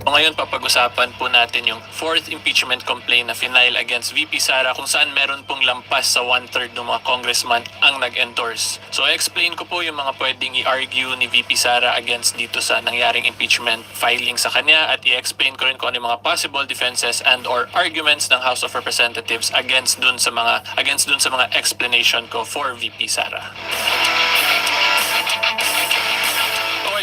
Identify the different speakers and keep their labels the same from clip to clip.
Speaker 1: So ngayon papag-usapan po natin yung fourth impeachment complaint na final against VP Sara kung saan meron pong lampas sa 1/3 ng mga congressman ang nag-endorse. So explain ko po yung mga pwedeng i-argue ni VP Sara against dito sa nangyaring impeachment filing sa kanya at i-explain ko rin kung ano yung mga possible defenses and or arguments ng House of Representatives against dun sa mga explanation ko for VP Sara.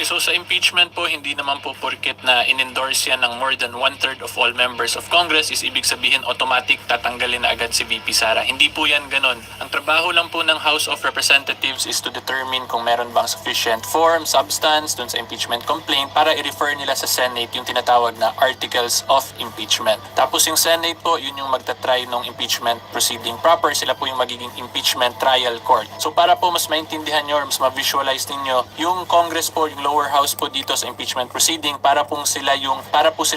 Speaker 1: Okay, so sa impeachment po, hindi naman po porket na in-endorse yan ng more than 1/3 of all members of Congress is ibig sabihin automatic tatanggalin na agad si VP Sara. Hindi po yan ganon. Ang trabaho lang po ng House of Representatives is to determine kung meron bang sufficient form, substance dun sa impeachment complaint para i-refer nila sa Senate yung tinatawag na Articles of Impeachment. Tapos yung Senate po, yun yung magta-try ng impeachment proceeding proper. Sila po yung magiging impeachment trial court. So para po mas maintindihan nyo or mas ma-visualize ninyo, yung Congress po, yung lower house po dito sa impeachment proceeding para po sila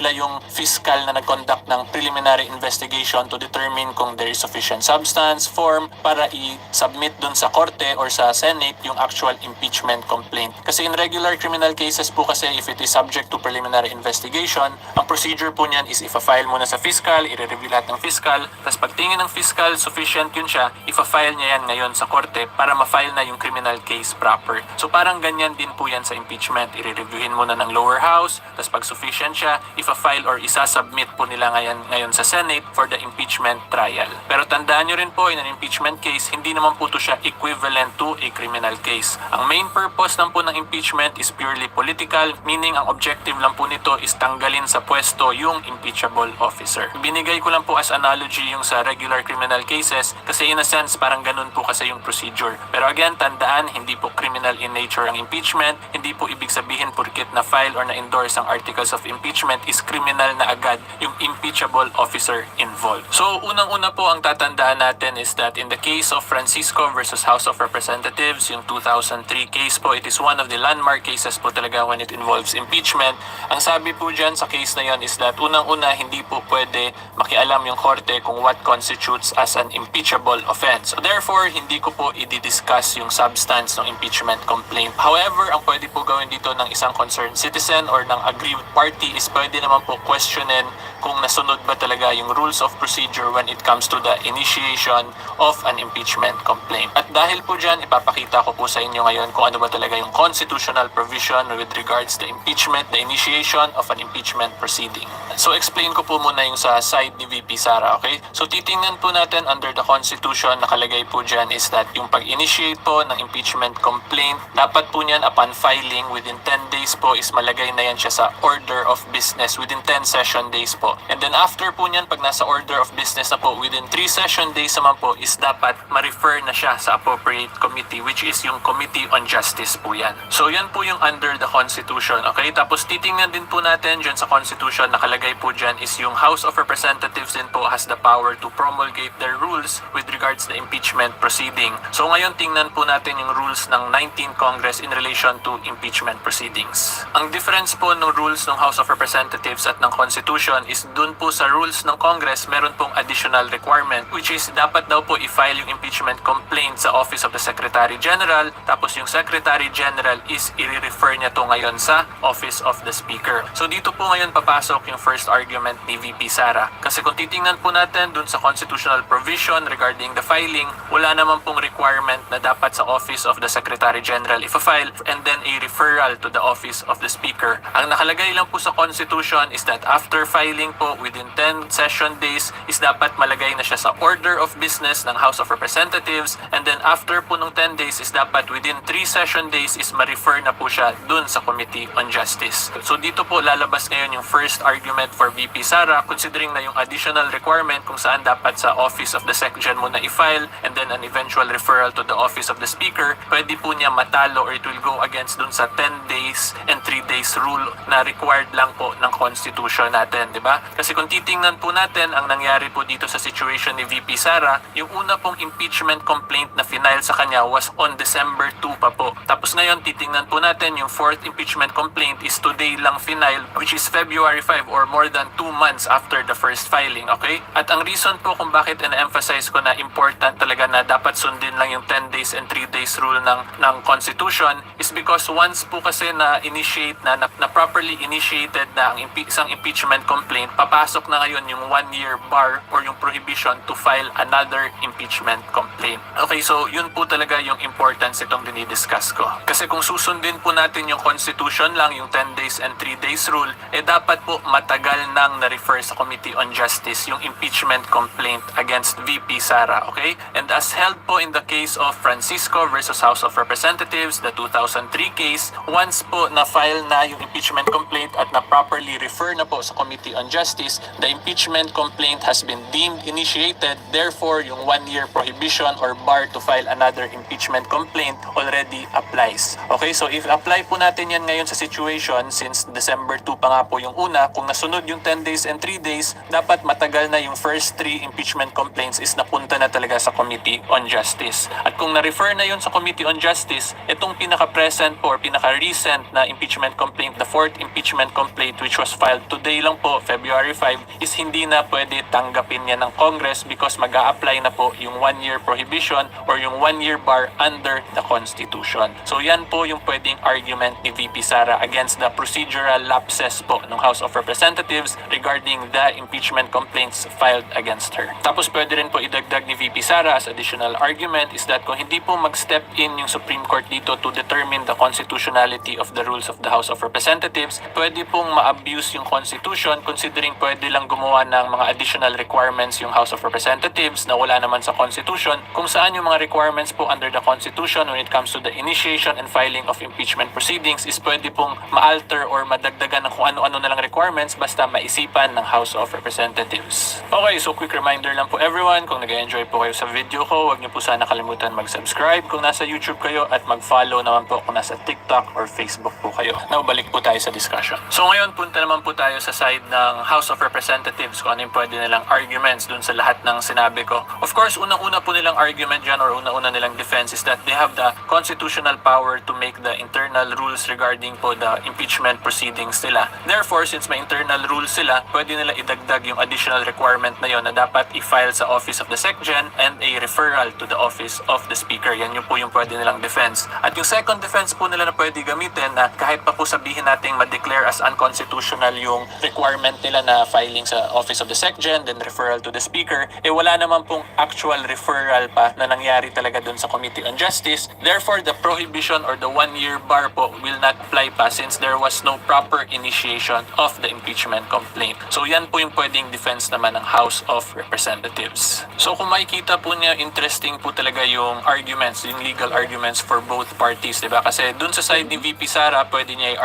Speaker 1: yung fiscal na nag-conduct ng preliminary investigation to determine kung there is sufficient substance, form para i-submit dun sa korte or sa Senate yung actual impeachment complaint. Kasi in regular criminal cases po kasi if it is subject to preliminary investigation, ang procedure po niyan is ifa-file muna sa fiscal, i-review lahat ng fiscal, tapos pagtingin ng fiscal sufficient yun siya, ifa-file niya yan ngayon sa korte para ma-file na yung criminal case proper. So parang ganyan din po yan sa impeachment. I-reviewin muna ng lower house, tapos pag sufficient siya, ifa-file or isa-submit po nila ngayon sa Senate for the impeachment trial. Pero tandaan nyo rin po, in an impeachment case, hindi naman po ito siya equivalent to a criminal case. Ang main purpose lang po ng impeachment is purely political, meaning ang objective lang po nito is tanggalin sa pwesto yung impeachable officer. Binigay ko lang po as analogy yung sa regular criminal cases kasi in a sense parang ganun po kasi yung procedure. Pero again, tandaan, hindi po criminal in nature ang impeachment, hindi po ibig sabihin porket na file or na endorse ang articles of impeachment is criminal na agad yung impeachable officer involved. So unang-una po ang tatandaan natin is that in the case of Francisco versus House of Representatives, yung 2003 case po, it is one of the landmark cases po talaga when it involves impeachment. Ang sabi po dyan sa case na yon is that unang-una hindi po pwede makialam yung korte kung what constitutes as an impeachable offense. So therefore, hindi ko po i-discuss yung substance ng impeachment complaint. However, ang pwede po gawin dito ng isang concerned citizen or ng aggrieved party is pwede naman po questionin kung nasunod ba talaga yung rules of procedure when it comes to the initiation of an impeachment complaint. At dahil po dyan, ipapakita ko po sa inyo ngayon kung ano ba talaga yung constitutional provision with regards to impeachment, the initiation of an impeachment proceeding. So explain ko po muna yung sa side ni VP Sara, okay? So titingnan po natin under the Constitution, nakalagay po dyan is that yung pag-initiate po ng impeachment complaint, dapat po niyan upon filing within 10 days po is malagay na yan siya sa order of business within 10 session days po. And then after po niyan, pag nasa order of business na po, within 3 session days naman po is dapat ma-refer na siya sa appropriate committee which is yung Committee on Justice po yan. So yan po yung under the Constitution, okay? Tapos titingnan din po natin dyan sa Constitution, nakalagay po dyan is yung House of Representatives din po has the power to promulgate their rules with regards to impeachment proceeding. So ngayon tingnan po natin yung rules ng 19th Congress in relation to impeachment proceedings. Ang difference po ng rules ng House of Representatives at ng Constitution is dun po sa rules ng Congress meron pong additional requirement which is dapat daw po i-file yung impeachment complaint sa Office of the Secretary General, tapos yung Secretary General is i-refer niya to ngayon sa Office of the Speaker. So dito po ngayon papasok yung first argument ni VP Sara. Kasi kung titingnan po natin dun sa constitutional provision regarding the filing, wala naman pong requirement na dapat sa Office of the Secretary General i-file and then a referral to the Office of the Speaker. Ang nakalagay lang po sa Constitution is that after filing po within 10 session days is dapat malagay na siya sa order of business ng House of Representatives and then after po ng 10 days is dapat within 3 session days is ma-refer na po siya dun sa Committee on Justice. So dito po lalabas ngayon yung first argument for VP Sara considering na yung additional requirement kung saan dapat sa Office of the Secgen muna i-file and then an eventual referral to the Office of the Speaker, pwede po niya matalo or it will go against dun sa 10 days and 3 days rule na required lang po ng Constitution natin, di ba? Kasi kung titingnan po natin ang nangyari po dito sa situation ni VP Sara, yung una pong impeachment complaint na final sa kanya was on December 2 pa po. Tapos ngayon titingnan po natin yung fourth impeachment complaint is today lang final which is February 5 or more than 2 months after the first filing, okay? At ang reason po kung bakit na-emphasize ko na important talaga na dapat sundin lang yung 10 days and 3 days rule ng Constitution is because once po po kasi na initiate na properly initiated na ang isang impeachment complaint, papasok na ngayon yung 1-year bar or yung prohibition to file another impeachment complaint. Okay, so yun po talaga yung importance itong dinidiscuss ko. Kasi kung susundin po natin yung constitution lang, yung 10 days and 3 days rule, dapat po matagal nang na-refer sa Committee on Justice yung impeachment complaint against VP Sara, okay? And as held po in the case of Francisco versus House of Representatives, the 2003 case, once po na-file na yung impeachment complaint at na-properly refer na po sa Committee on Justice, the impeachment complaint has been deemed initiated. Therefore, yung 1-year prohibition or bar to file another impeachment complaint already applies. Okay, so if apply po natin yan ngayon sa situation, since December 2 pa nga po yung una, kung nasunod yung 10 days and 3 days, dapat matagal na yung first 3 impeachment complaints is napunta na talaga sa Committee on Justice. At kung na-refer na yun sa Committee on Justice, itong pinaka-present po or pinaka-recent na impeachment complaint, the 4th impeachment complaint which was filed today lang po, February 5, is hindi na pwede tanggapin yan ng Congress because mag-a-apply na po yung 1-year prohibition or yung 1-year bar under the Constitution. So yan po yung pwedeng argument ni VP Sara against the procedural lapses po ng House of Representatives regarding the impeachment complaints filed against her. Tapos pwede rin po idagdag ni VP Sara as additional argument is that kung hindi po mag-step in yung Supreme Court dito to determine the constitutionality of the rules of the House of Representatives, pwede pong ma-abuse yung Constitution considering pwede lang gumawa ng mga additional requirements yung House of Representatives na wala naman sa Constitution, kung saan yung mga requirements po under the Constitution when it comes to the initiation and filing of impeachment proceedings is pwede pong ma-alter or madagdagan ng kung ano-ano na lang requirements basta maisipan ng House of Representatives. Okay, so quick reminder lang po everyone, kung nag-enjoy po kayo sa video ko, huwag niyo po sana kalimutan mag-subscribe kung nasa YouTube kayo at mag-follow naman po kung nasa TikTok or Facebook po kayo. Now, balik po tayo sa discussion. So ngayon, punta naman po tayo sa side ng House of Representatives kung ano yung pwede nilang arguments dun sa lahat ng sinabi ko. Of course, unang-una po nilang argument dyan or unang-una nilang defense is that they have the constitutional power to make the internal rules regarding po the impeachment proceedings nila. Therefore, since may internal rules sila, pwede nila idagdag yung additional requirement na yon na dapat i-file sa Office of the SecGen and a referral to the Office of the Speaker. Yan yung po yung pwede nilang defense. At yung second defense po nila na pwede gamitin na kahit pa po sabihin natin ma-declare as unconstitutional yung requirement nila na filing sa Office of the SecGen then referral to the Speaker, wala naman pong actual referral pa na nangyari talaga dun sa Committee on Justice. Therefore, the prohibition or the 1-year bar po will not apply pa since there was no proper initiation of the impeachment complaint. So yan po yung pwedeng defense naman ng House of Representatives. So kung makikita po niya, interesting po talaga yung arguments, yung legal arguments for both parties, diba? Kasi dun sa side ni VP Sara, pwede niyang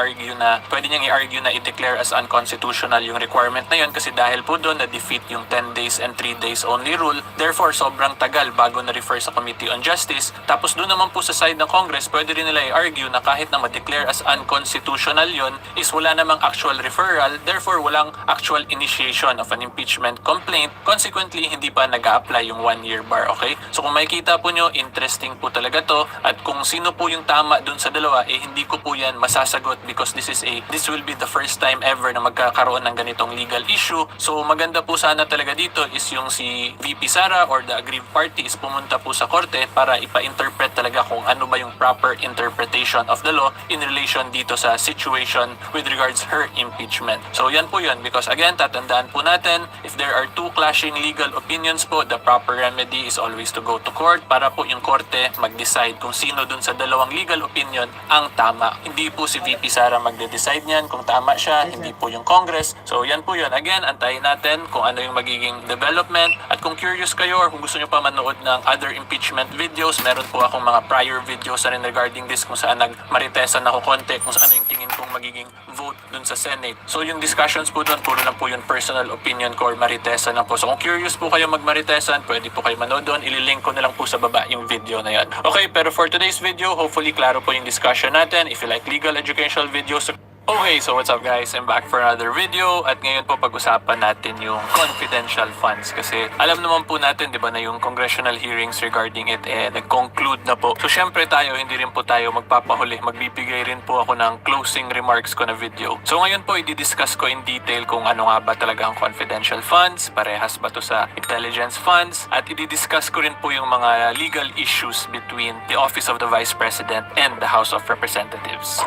Speaker 1: i-argue na i-declare as unconstitutional yung requirement na yun kasi dahil po dun na-defeat yung 10 days and 3 days only rule. Therefore, sobrang tagal bago na-refer sa Committee on Justice. Tapos dun naman po sa side ng Congress, pwede rin nila i-argue na kahit na ma-declare as unconstitutional yun, is wala namang actual referral, therefore walang actual initiation of an impeachment complaint. Consequently, hindi pa nag-a-apply yung 1-year bar, okay? So kung makikita po nyo, interesting po talaga to. At kung sino po yung tama dun sa dalawa, hindi ko po yan masasagot because this will be the first time ever na magkakaroon ng ganitong legal issue. So maganda po sana talaga dito is yung si VP Sara or the aggrieved party is pumunta po sa korte para ipa-interpret talaga kung ano ba yung proper interpretation of the law in relation dito sa situation with regards her impeachment. So yan po yun because again, tatandaan po natin, if there are two clashing legal opinions po, the proper remedy is always to go to court para po yung korte mag-decide kung sino dun sa dalawang legal opinion ang tama. Hindi po si VP Sara magde-decide niyan kung tama siya, hindi po yung Congress. So yan po yun. Again, antayin natin kung ano yung magiging development. At kung curious kayo or kung gusto nyo pa manood ng other impeachment videos, meron po akong mga prior videos na rin regarding this kung saan nagmaritesan ako konti, kung saan yung tingin kong magiging vote dun sa Senate. So yung discussions po dun, puro lang po yung personal opinion ko or maritesan lang po. So kung curious po kayo magmaritesan, pwede po kayo manood doon. Ililink ko na lang po sa baba yung video na yan. Okay, pero for today's video, hopefully klaro po yung discussion natin. If you like legal educational videos, Okay, so what's up guys? I'm back for another video at ngayon po pag-usapan natin yung confidential funds kasi alam naman po natin 'di ba na yung congressional hearings regarding it nag-conclude na po. So syempre tayo hindi rin po tayo magpapahuli. Magbibigay rin po ako ng closing remarks ko na video. So ngayon po i-discuss ko in detail kung ano nga ba talaga ang confidential funds, parehas ba to sa intelligence funds at i-discuss ko rin po yung mga legal issues between the Office of the Vice President and the House of Representatives.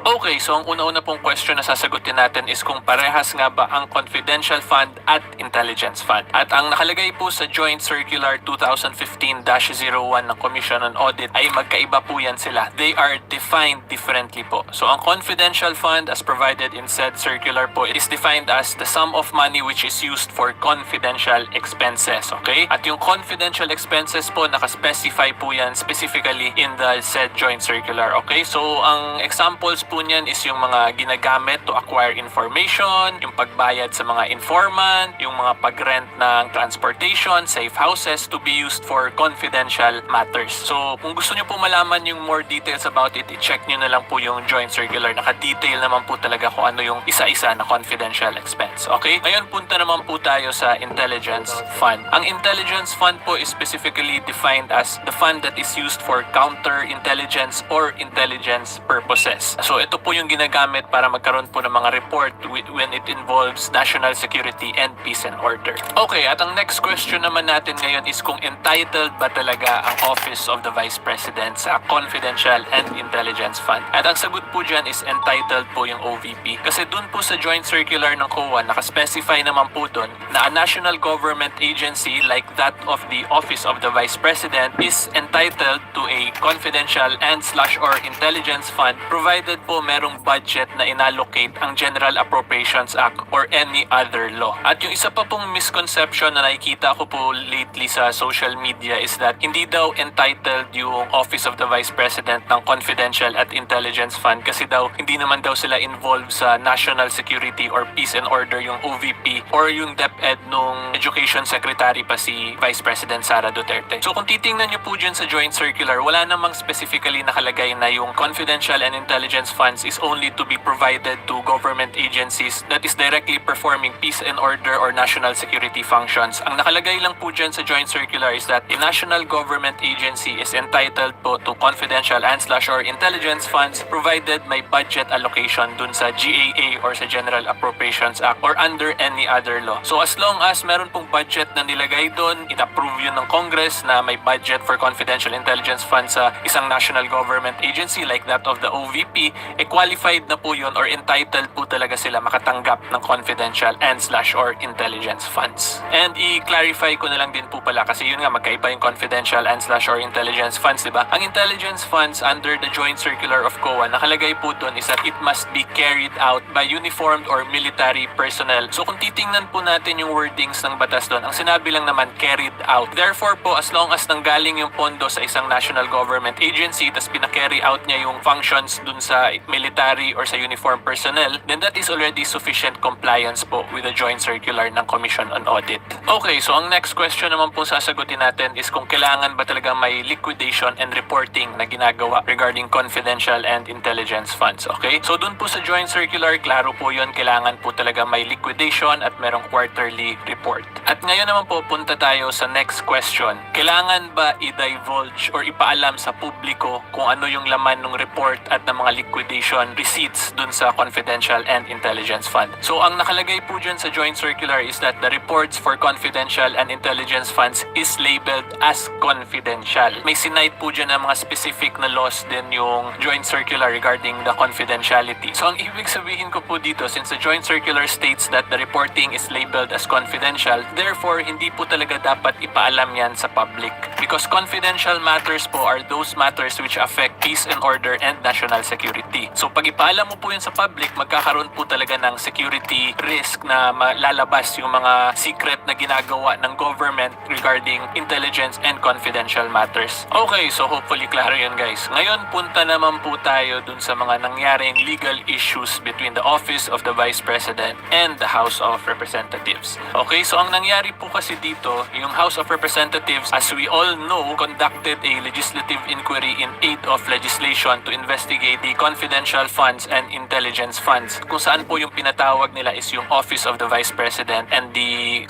Speaker 1: Okay, so ang una-una pong question na sasagutin natin is kung parehas nga ba ang confidential fund at intelligence fund. At ang nakalagay po sa Joint Circular 2015-01 ng Commission on Audit ay magkaiba po yan sila. They are defined differently po. So ang confidential fund as provided in said circular po is defined as the sum of money which is used for confidential expenses. Okay? At yung confidential expenses po nakaspecify po yan specifically in the said Joint Circular. Okay? So ang examples po niyan is yung mga ginagamit to acquire information, yung pagbayad sa mga informant, yung mga pag-rent ng transportation, safe houses to be used for confidential matters. So, kung gusto nyo po malaman yung more details about it, i-check nyo na lang po yung Joint Circular. Naka-detail naman po talaga kung ano yung isa-isa na confidential expense. Okay? Ngayon, punta naman po tayo sa Intelligence Fund. Ang Intelligence Fund po is specifically defined as the fund that is used for counter-intelligence or intelligence purposes. So, ito po yung ginagamit para magkaroon po ng mga report when it involves national security and peace and order. Okay, at ang next question naman natin ngayon is kung entitled ba talaga ang Office of the Vice President sa Confidential and Intelligence Fund. At ang sagot po dyan is entitled po yung OVP. Kasi dun po sa Joint Circular ng COA, nakaspecify naman po dun na a national government agency like that of the Office of the Vice President is entitled to a confidential and/or intelligence fund provided po merong budget na inallocate ang General Appropriations Act or any other law. At yung isa pa pong misconception na nakikita ko po lately sa social media is that hindi daw entitled yung Office of the Vice President ng Confidential at Intelligence Fund kasi daw hindi naman daw sila involved sa national security or peace and order yung OVP or yung DepEd nung Education Secretary pa si Vice President Sara Duterte. So kung titingnan nyo po dyan sa Joint Circular, wala namang specifically nakalagay na yung Confidential and Intelligence Funds is only to be provided to government agencies that is directly performing peace and order or national security functions. Ang nakalagay lang po dyan sa Joint Circular is that a national government agency is entitled po to confidential and/or intelligence funds provided may budget allocation dun sa GAA or sa General Appropriations Act or under any other law. So as long as meron pong budget na nilagay dun, in-approve yun ng Congress na may budget for confidential intelligence funds sa isang national government agency like that of the OVP, qualified na po yun or entitled po talaga sila makatanggap ng confidential and/or intelligence funds. And i-clarify ko na lang din po pala kasi yun nga magkaiba yung confidential and/or intelligence funds, di ba? Ang intelligence funds under the Joint Circular of COA, nakalagay po dun is that it must be carried out by uniformed or military personnel. So kung titingnan po natin yung wordings ng batas dun, ang sinabi lang naman carried out. Therefore po, as long as nanggaling yung pondo sa isang national government agency, tas pina-carry out niya yung functions dun sa military or sa uniform personnel, then that is already sufficient compliance po with the Joint Circular ng Commission on Audit. Okay, so ang next question naman po sasagutin natin is kung kailangan ba talaga may liquidation and reporting na ginagawa regarding confidential and intelligence funds. Okay? So dun po sa Joint Circular, klaro po yun, kailangan po talaga may liquidation at merong quarterly report. At ngayon naman po, punta tayo sa next question. Kailangan ba i-divulge or ipaalam sa publiko kung ano yung laman ng report at ng mga liquidation receipts dun sa confidential and intelligence fund? So ang nakalagay po dyan sa Joint Circular is that the reports for confidential and intelligence funds is labeled as confidential. May sinite po dyan ng mga specific na laws din yung Joint Circular regarding the confidentiality. So ang ibig sabihin ko po dito, since the Joint Circular states that the reporting is labeled as confidential, therefore hindi po talaga dapat ipaalam yan sa public. Because confidential matters po are those matters which affect peace and order and national security. So pag ipaalam mo po yun sa public, magkakaroon po talaga ng security risk na lalabas yung mga secret na ginagawa ng government regarding intelligence and confidential matters. Okay, so hopefully klaro yun guys. Ngayon, punta naman po tayo dun sa mga nangyaring legal issues between the Office of the Vice President and the House of Representatives. Okay, so ang nangyari po kasi dito, yung House of Representatives, as we all know, conducted a legislative inquiry in aid of legislation to investigate the confidential confidential funds and intelligence funds. Kung saan po yung pinatawag nila is yung Office of the Vice President and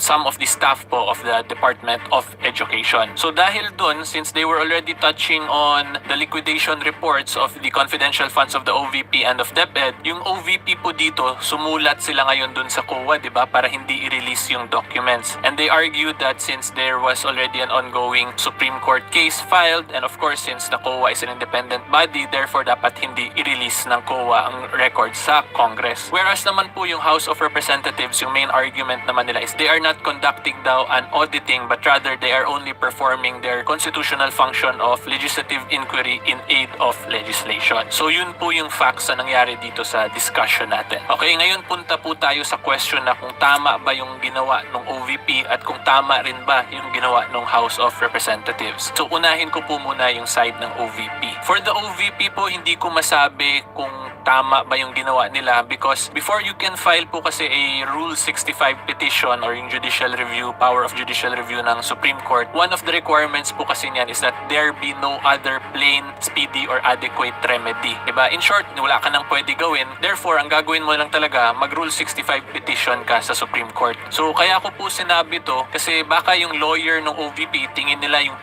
Speaker 1: some of the staff po of the Department of Education. So dahil dun, since they were already touching on the liquidation reports of the confidential funds of the OVP and of DepEd, yung OVP po dito, sumulat sila ngayon dun sa COA, di ba, para hindi i-release yung documents. And they argued that since there was already an ongoing Supreme Court case filed, and of course, since the COA is an independent body, therefore dapat hindi i-release ng COA ang records sa Congress. Whereas naman po yung House of Representatives, yung main argument naman nila is they are not conducting daw an auditing, but rather they are only performing their constitutional function of legislative inquiry in aid of legislation. So yun po yung facts na nangyari dito sa discussion natin. Okay, ngayon punta po tayo sa question na kung tama ba yung ginawa ng OVP at kung tama rin ba yung ginawa ng House of Representatives. So unahin ko po muna yung side ng OVP. For the OVP po, hindi ko masabi kung tama ba yung ginawa nila because before you can file po kasi a Rule 65 petition or yung judicial review, power of judicial review ng Supreme Court, one of the requirements po kasi niyan is that there be no other plain, speedy, or adequate remedy. Diba? In short, wala ka nang pwede gawin. Therefore, ang gagawin mo lang talaga, mag-Rule 65 petition ka sa Supreme Court. So, kaya ko po sinabi to kasi baka yung lawyer ng OVP, tingin nila yung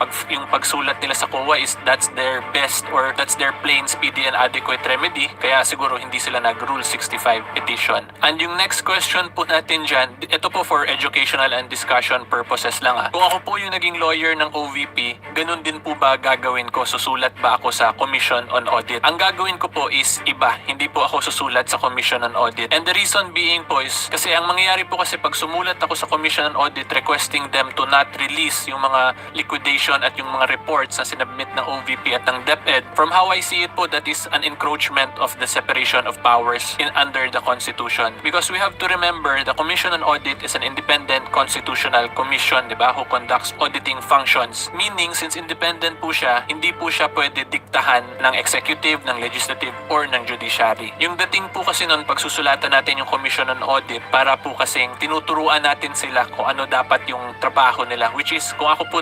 Speaker 1: pagsulat nila sa COA is that's their best or that's their plain, speedy, and adequate remedy. Kaya siguro hindi sila nag-Rule 65 petition. And yung next question po natin dyan, ito po for educational and discussion purposes lang ha. Kung ako po yung naging lawyer ng OVP, ganun din po ba gagawin ko? Susulat ba ako sa Commission on Audit? Ang gagawin ko po is iba. Hindi po ako susulat sa Commission on Audit. And the reason being po is kasi ang mangyayari po kasi pag sumulat ako sa Commission on Audit requesting them to not release yung mga liquidation at yung mga reports na sinabmit ng OVP at ng DepEd, from how I see it po, that is an encroachment of the separation of powers under the Constitution. Because we have to remember, the Commission on Audit is an independent constitutional commission, di ba, who conducts auditing functions. Meaning, since independent po siya, hindi po siya pwede diktahan ng executive, ng legislative, or ng judiciary. Yung dating po kasi nun, pagsusulatan natin yung Commission on Audit, para po kasing tinuturuan natin sila kung ano dapat yung trabaho nila. Which is, kung ako po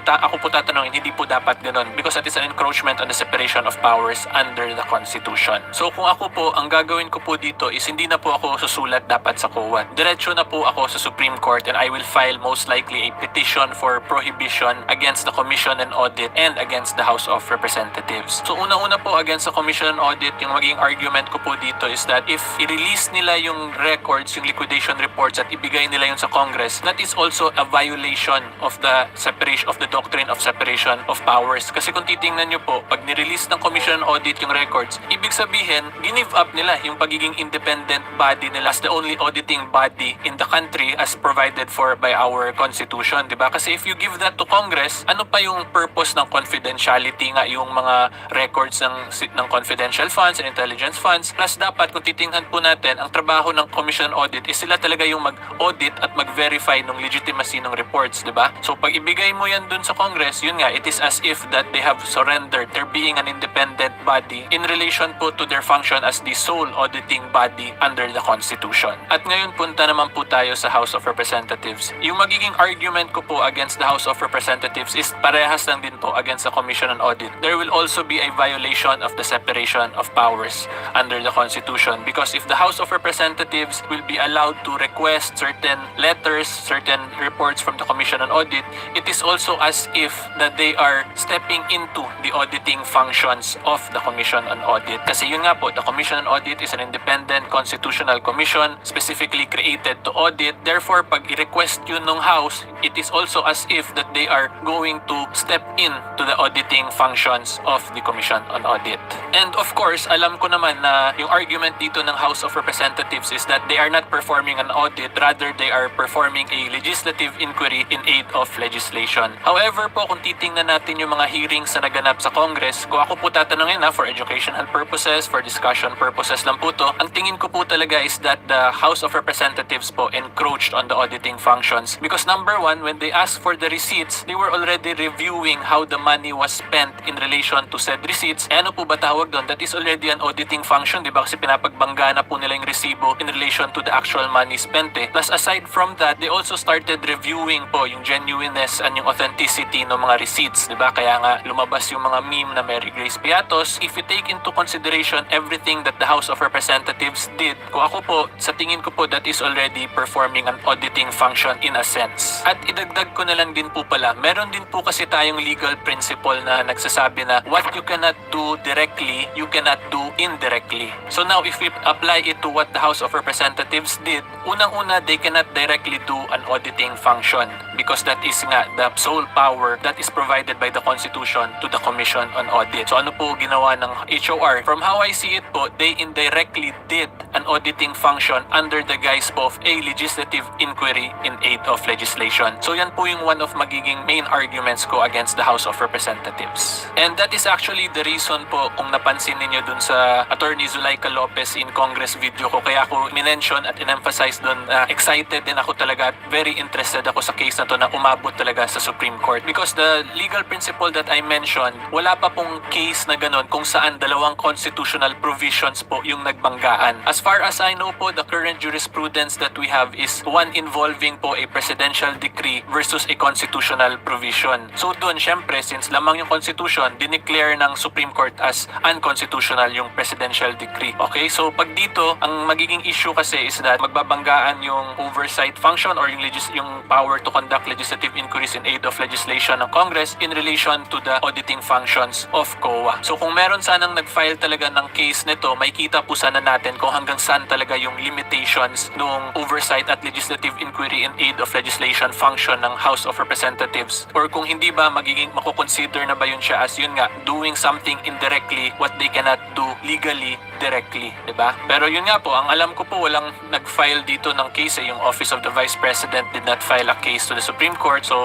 Speaker 1: tatanungin, hindi po dapat ganun. Because that is an encroachment on the separation of powers under the Constitution. So kung ako po, ang gagawin ko po dito is hindi na po ako susulat dapat sa COA. Diretso na po ako sa Supreme Court and I will file most likely a petition for prohibition against the Commission on Audit and against the House of Representatives. So una-una po against the Commission on Audit, yung maging argument ko po dito is that if i-release nila yung records, yung liquidation reports at ibigay nila yun sa Congress, that is also a violation of the separation of the doctrine of separation of powers. Kasi kung titingnan nyo po, pag nirelease ng Commission on Audit yung records, ibig sabihin, give up nila yung pagiging independent body nila as the only auditing body in the country as provided for by our Constitution, di ba? Kasi if you give that to Congress, ano pa yung purpose ng confidentiality nga yung mga records ng confidential funds and intelligence funds? Plus dapat kung titingnan po natin, ang trabaho ng Commission on Audit is sila talaga yung mag-audit at mag-verify ng legitimacy ng reports, di ba? So pag ibigay mo yan dun sa Congress, yun nga, it is as if that they have surrendered their being an independent body in relation po to their function as the sole auditing body under the Constitution. At ngayon punta naman po tayo sa House of Representatives. Yung magiging argument ko po against the House of Representatives is parehas lang din po against the Commission on Audit. There will also be a violation of the separation of powers under the Constitution because if the House of Representatives will be allowed to request certain letters, certain reports from the Commission on Audit, it is also as if that they are stepping into the auditing functions of the Commission on Audit. Kasi yun nga po, the Commission on Audit is an independent constitutional commission specifically created to audit. Therefore, pag i-request yun ng House, it is also as if that they are going to step in to the auditing functions of the Commission on Audit. And of course, alam ko naman na yung argument dito ng House of Representatives is that they are not performing an audit, rather they are performing a legislative inquiry in aid of legislation. However po, kung titingnan natin yung mga hearings na naganap sa Congress, kung ako po tatanungin na for educational purposes, for discussion purposes lang po to, ang tingin ko po talaga is that the House of Representatives po encroached on the auditing functions. Because number one, when they asked for the receipts, they were already reviewing how the money was spent in relation to said receipts. Eh, ano po ba tawag doon? That is already an auditing function, di ba? Kasi pinapagbangga na po nila yung resibo in relation to the actual money spent eh. Plus aside from that, they also started reviewing po yung genuineness and yung authenticity ng mga receipts, di ba? Kaya nga lumabas yung mga meme na Mary Grace Piatos. If you take into consideration question everything that the House of Representatives did. Kung ako po, sa tingin ko po, that is already performing an auditing function in a sense. At idagdag ko na lang din po pala, meron din po kasi tayong legal principle na nagsasabi na what you cannot do directly, you cannot do indirectly. So now, if we apply it to what the House of Representatives did, unang-una, they cannot directly do an auditing function because that is nga the sole power that is provided by the Constitution to the Commission on Audit. So ano po ginawa ng HOR? From how I see it po, they indirectly did an auditing function under the guise of a legislative inquiry in aid of legislation. So yan po yung one of magiging main arguments ko against the House of Representatives. And that is actually the reason po kung napansin ninyo dun sa Attorney Zulaika Lopez in Congress video ko, kaya ako minention at in-emphasize dun na excited din ako talaga at very interested ako sa case na to na umabot talaga sa Supreme Court. Because the legal principle that I mentioned, wala pa pong case na ganun kung saan dalawang constitutional provisions po yung nagbanggaan. As far as I know po, the current jurisprudence that we have is one involving po a presidential decree versus a constitutional provision. So doon, syempre, since lamang yung Constitution, dineclare ng Supreme Court as unconstitutional yung presidential decree. Okay, so pag dito, ang magiging issue kasi is that magbabanggaan yung oversight function or yung power to conduct legislative inquiries in aid of legislation ng Congress in relation to the auditing functions of COA. So kung meron sanang nag-file talaga ng case nito, may kita po sana natin kung hanggang saan talaga yung limitations ng oversight at legislative inquiry in aid of legislation function ng House of Representatives, or kung hindi ba magiging makukonsider na ba yun siya as yun nga, doing something indirectly what they cannot do legally directly, diba? Pero yun nga po, ang alam ko po, walang nag-file dito ng case yung Office of the Vice President did not file a case to the Supreme Court. So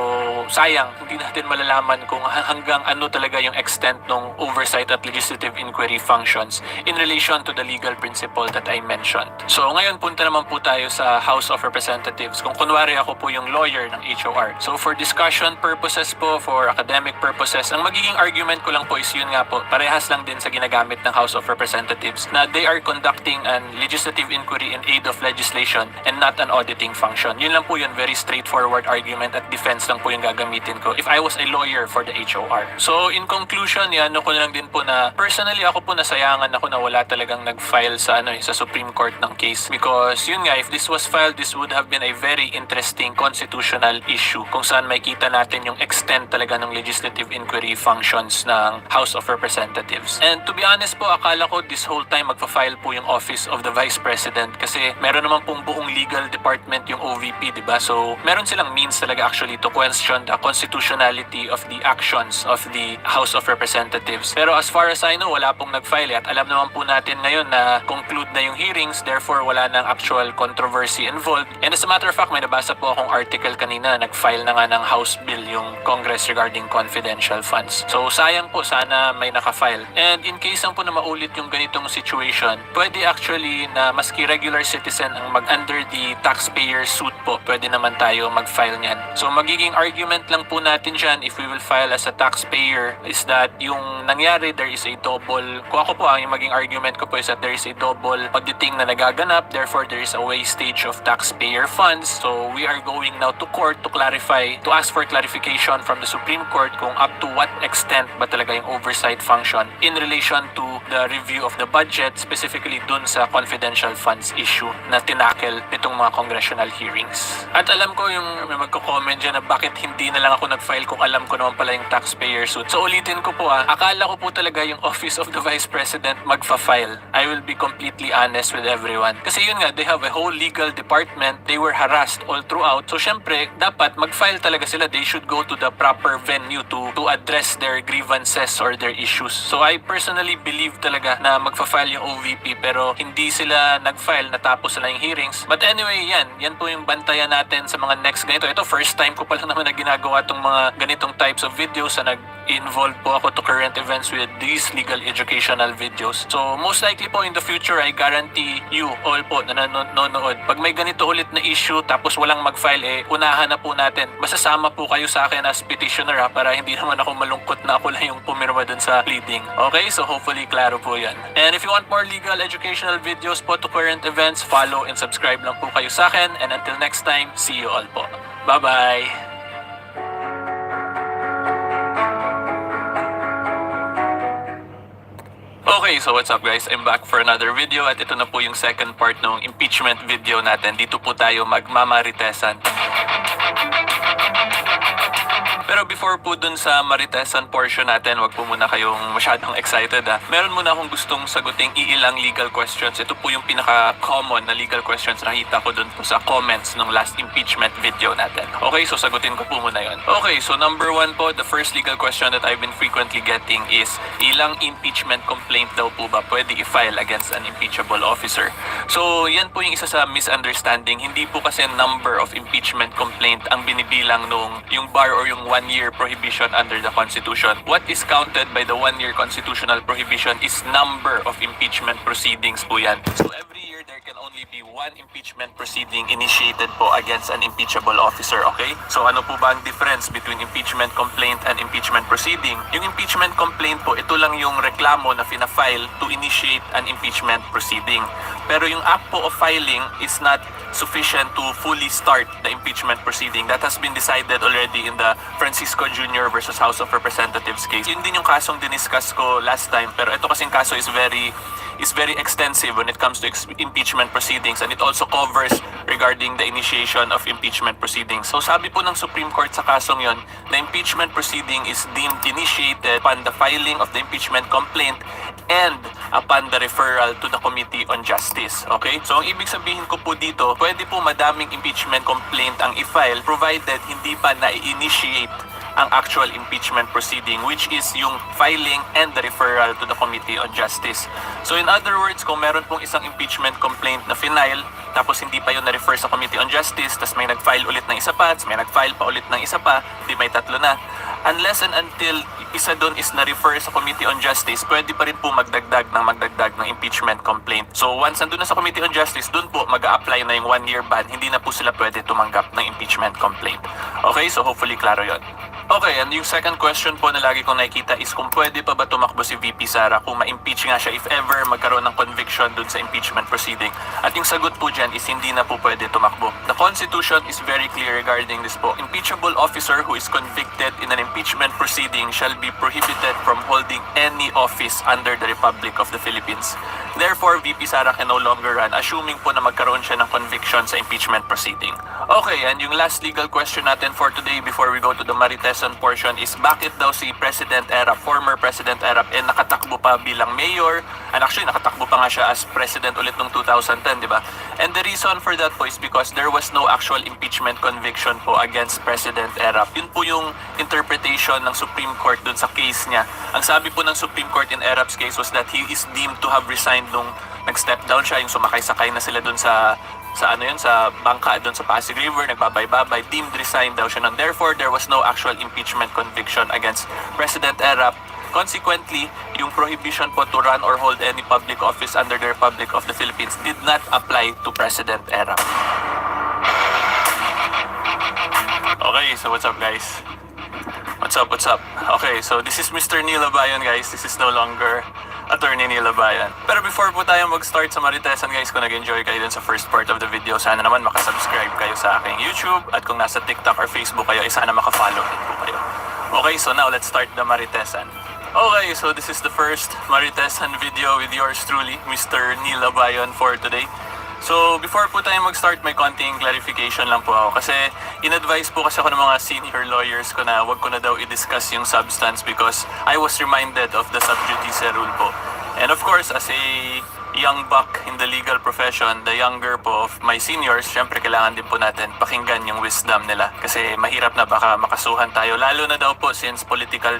Speaker 1: sayang, hindi natin malalaman kung hanggang ano talaga yung extent ng oversight at legislative inquiry functions in relation to the legal principle that I mentioned. So ngayon punta naman po tayo sa House of Representatives. Kung kunwari ako po yung lawyer ng HOR. So for discussion purposes po, for academic purposes, ang magiging argument ko lang po is yun nga po, parehas lang din sa ginagamit ng House of Representatives na they are conducting an legislative inquiry in aid of legislation and not an auditing function. Yun lang po yun, very straightforward argument at defense lang po yung gagamitin ko if I was a lawyer for the HOR. So in conclusion, yan ko na lang din po na personally ako po nasayangan ako na wala talagang nag-file sa sa Supreme Court ng case, because yun nga, if this was filed, this would have been a very interesting constitutional issue kung saan makita natin yung extent talaga ng legislative inquiry functions ng House of Representatives. And to be honest po, akala ko this whole time magpa-file po yung Office of the Vice President kasi meron naman pong buong legal department yung OVP, diba? So meron silang means talaga actually to question the constitutionality of the actions of the House of Representatives. Pero as far as I know, wala pong nag-file at alam naman po natin ngayon na conclude na yung hearings, therefore wala nang actual controversy involved. And as a matter of fact, may nabasa po akong article kanina, nag-file na nga ng House Bill yung Congress regarding confidential funds. So sayang po, sana may naka-file. And in case lang po na maulit yung ganitong situation, pwede actually na maski regular citizen ang mag-under the taxpayer suit po, pwede naman tayo mag-file niyan. So magiging argument lang po natin dyan if we will file as a taxpayer is that yung nangyari, there is a double, kung ako po yung maging argument ko po is that there is a double auditing na nagaganap, therefore there is a wastage of taxpayer funds. So we are going now to court to clarify, to ask for clarification from the Supreme Court kung up to what extent ba talaga yung oversight function in relation to the review of the budget, specifically dun sa confidential funds issue na tinakel nitong mga congressional hearings. At alam ko yung may magko-comment dyan na bakit hindi na lang ako nag-file kung alam ko naman pala yung taxpayer suit. So ulitin ko po akala ko po talaga yung Office of the Vice President magfa-file. I will be completely honest with everyone. Kasi yun nga, they have a whole legal department. They were harassed all throughout. So syempre, dapat mag-file talaga sila. They should go to the proper venue to address their grievances or their issues. So I personally believe talaga na magfa-file yung OVP pero hindi sila nag-file, natapos sila yung hearings. But anyway, yan po yung bantayan natin sa mga next ganito. Ito, first time ko pa lang naman na ginagawa tong mga ganitong types of videos na nag-involve po ako to current events with these legal educational videos. So most likely po in the future, I guarantee you all po na nanonood, pag may ganito ulit na issue tapos walang mag-file, unahan na po natin. Masasama po kayo sa akin as petitioner para hindi naman ako malungkot na ako lang yung pumirma dun sa pleading. Okay, so hopefully klaro po yan. And if you want more legal educational videos po to current events, follow and subscribe lang po kayo sa akin. And until next time, see you all po. Bye-bye! Okay, so what's up guys? I'm back for another video at ito na po yung second part ng impeachment video natin. Dito po tayo magmamaritesan. Pero before po dun sa maritesan portion natin, wag po muna kayong masyadong excited ha. Meron muna akong gustong saguting iilang legal questions. Ito po yung pinaka-common na legal questions na nakita ko dun po sa comments ng last impeachment video natin. Okay, so sagutin ko po muna yon. Okay, so number 1 po, the first legal question that I've been frequently getting is, ilang impeachment complaint daw po ba pwede i-file against an impeachable officer? So yan po yung isa sa misunderstanding. Hindi po kasi number of impeachment complaint ang binibilang nung yung bar or yung 1-year prohibition under the Constitution. What is counted by the 1-year constitutional prohibition is number of impeachment proceedings po yan. So every year there can only be 1 impeachment proceeding initiated po against an impeachable officer, okay? So ano po ba ang difference between impeachment complaint and impeachment proceeding? Yung impeachment complaint po, ito lang yung reklamo na fina-file to initiate an impeachment proceeding. Pero yung act po of filing is not sufficient to fully start the impeachment proceeding. That has been decided already in the Francisco Jr. versus House of Representatives case. Yun din yung kasong diniscuss ko last time, pero ito kasing kaso is very extensive when it comes to impeachment proceedings, and it also covers regarding the initiation of impeachment proceedings. So sabi po ng Supreme Court sa kasong yon, the impeachment proceeding is deemed initiated upon the filing of the impeachment complaint and upon the referral to the Committee on Justice. Okay? So ang ibig sabihin ko po dito, pwede po madaming impeachment complaint ang i-file provided hindi pa na-initiate ang actual impeachment proceeding, which is yung filing and the referral to the Committee on Justice. So in other words, kung meron pong isang impeachment complaint na final, tapos hindi pa yun na-refer sa Committee on Justice, tapos may nag-file ulit ng isa pa, may nag-file pa ulit ng isa pa, di may tatlo na. Unless and until isa doon is na-refer sa Committee on Justice, pwede pa rin po magdagdag ng impeachment complaint. So once nandun na sa Committee on Justice, doon po mag-a-apply na yung 1-year ban, hindi na po sila pwede tumanggap ng impeachment complaint. Okay, so hopefully klaro yon. Okay, and yung second question po na lagi kong nakikita is kung pwede pa ba tumakbo si VP Sara kung ma-impeach nga siya if ever magkaroon ng conviction dun sa impeachment proceeding. At yung sagot po dyan is hindi na po pwede tumakbo. The Constitution is very clear regarding this po. Impeachable officer who is convicted in an impeachment proceeding shall be prohibited from holding any office under the Republic of the Philippines. Therefore, VP Sara can no longer run, assuming po na magkaroon siya ng conviction sa impeachment proceeding. Okay, and yung last legal question natin for today before we go to the maritesan portion is bakit daw si President Erap, former President Erap, nakatakbo pa bilang mayor, and actually nakatakbo pa nga siya as president ulit noong 2010, di ba? And the reason for that po is because there was no actual impeachment conviction po against President Erap. Yun po yung interpretation ng Supreme Court dun sa case niya. Ang sabi po ng Supreme Court in Erap's case was that he is deemed to have resigned nung nag-step down siya, yung sumakay-sakay na sila dun sa bangka doon sa Pasig River, nagbabay-babay, deemed resigned daw siya nun. Therefore, there was no actual impeachment conviction against President Erap. Consequently, yung prohibition po to run or hold any public office under the Republic of the Philippines did not apply to President Erap. Okay, so what's up guys? What's up? Okay, so this is Mr. Neil Abayon guys. This is no longer Attorney Neil Abayon. Pero before po tayo mag-start sa maritesan guys, kung nag-enjoy kayo dun sa first part of the video, sana naman makasubscribe kayo sa aking YouTube, at kung nasa TikTok or Facebook kayo, sana makafollow din po kayo. Okay, so now let's start the maritesan. Okay, so this is the first maritesan video with yours truly, Mr. Neil Abayon, for today. So, before po tayo mag-start, may konting clarification lang po ako. Kasi, in-advise po kasi ako ng mga senior lawyers ko na wag ko na daw i-discuss yung substance because I was reminded of the sub judice rule po. And of course, as a young buck in the legal profession, the younger po of my seniors, syempre kailangan din po natin pakinggan yung wisdom nila. Kasi mahirap na baka makasuhan tayo. Lalo na daw po since political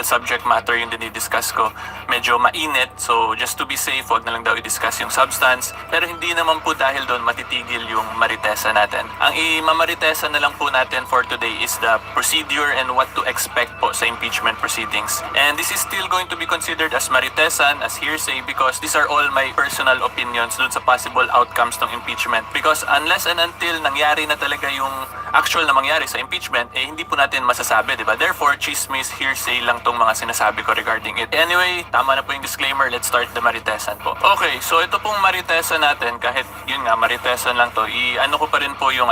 Speaker 1: subject matter yung dinidiscuss ko. Medyo mainit. So just to be safe, wag na lang daw i-discuss yung substance. Pero hindi naman po dahil doon matitigil yung maritesa natin. Ang i-maritesa na lang po natin for today is the procedure and what to expect po sa impeachment proceedings. And this is still going to be considered as maritesan, as hearsay, because these are all my personal opinions dun sa possible outcomes ng impeachment. Because unless and until nangyari na talaga yung actual na mangyari sa impeachment, hindi po natin masasabi, di ba? Therefore, chismis, hearsay lang tong mga sinasabi ko regarding it. Anyway, tama na po yung disclaimer. Let's start the maritesan po. Okay, so ito pong maritesan natin, kahit yun nga, maritesan lang to, i-ano ko pa rin po yung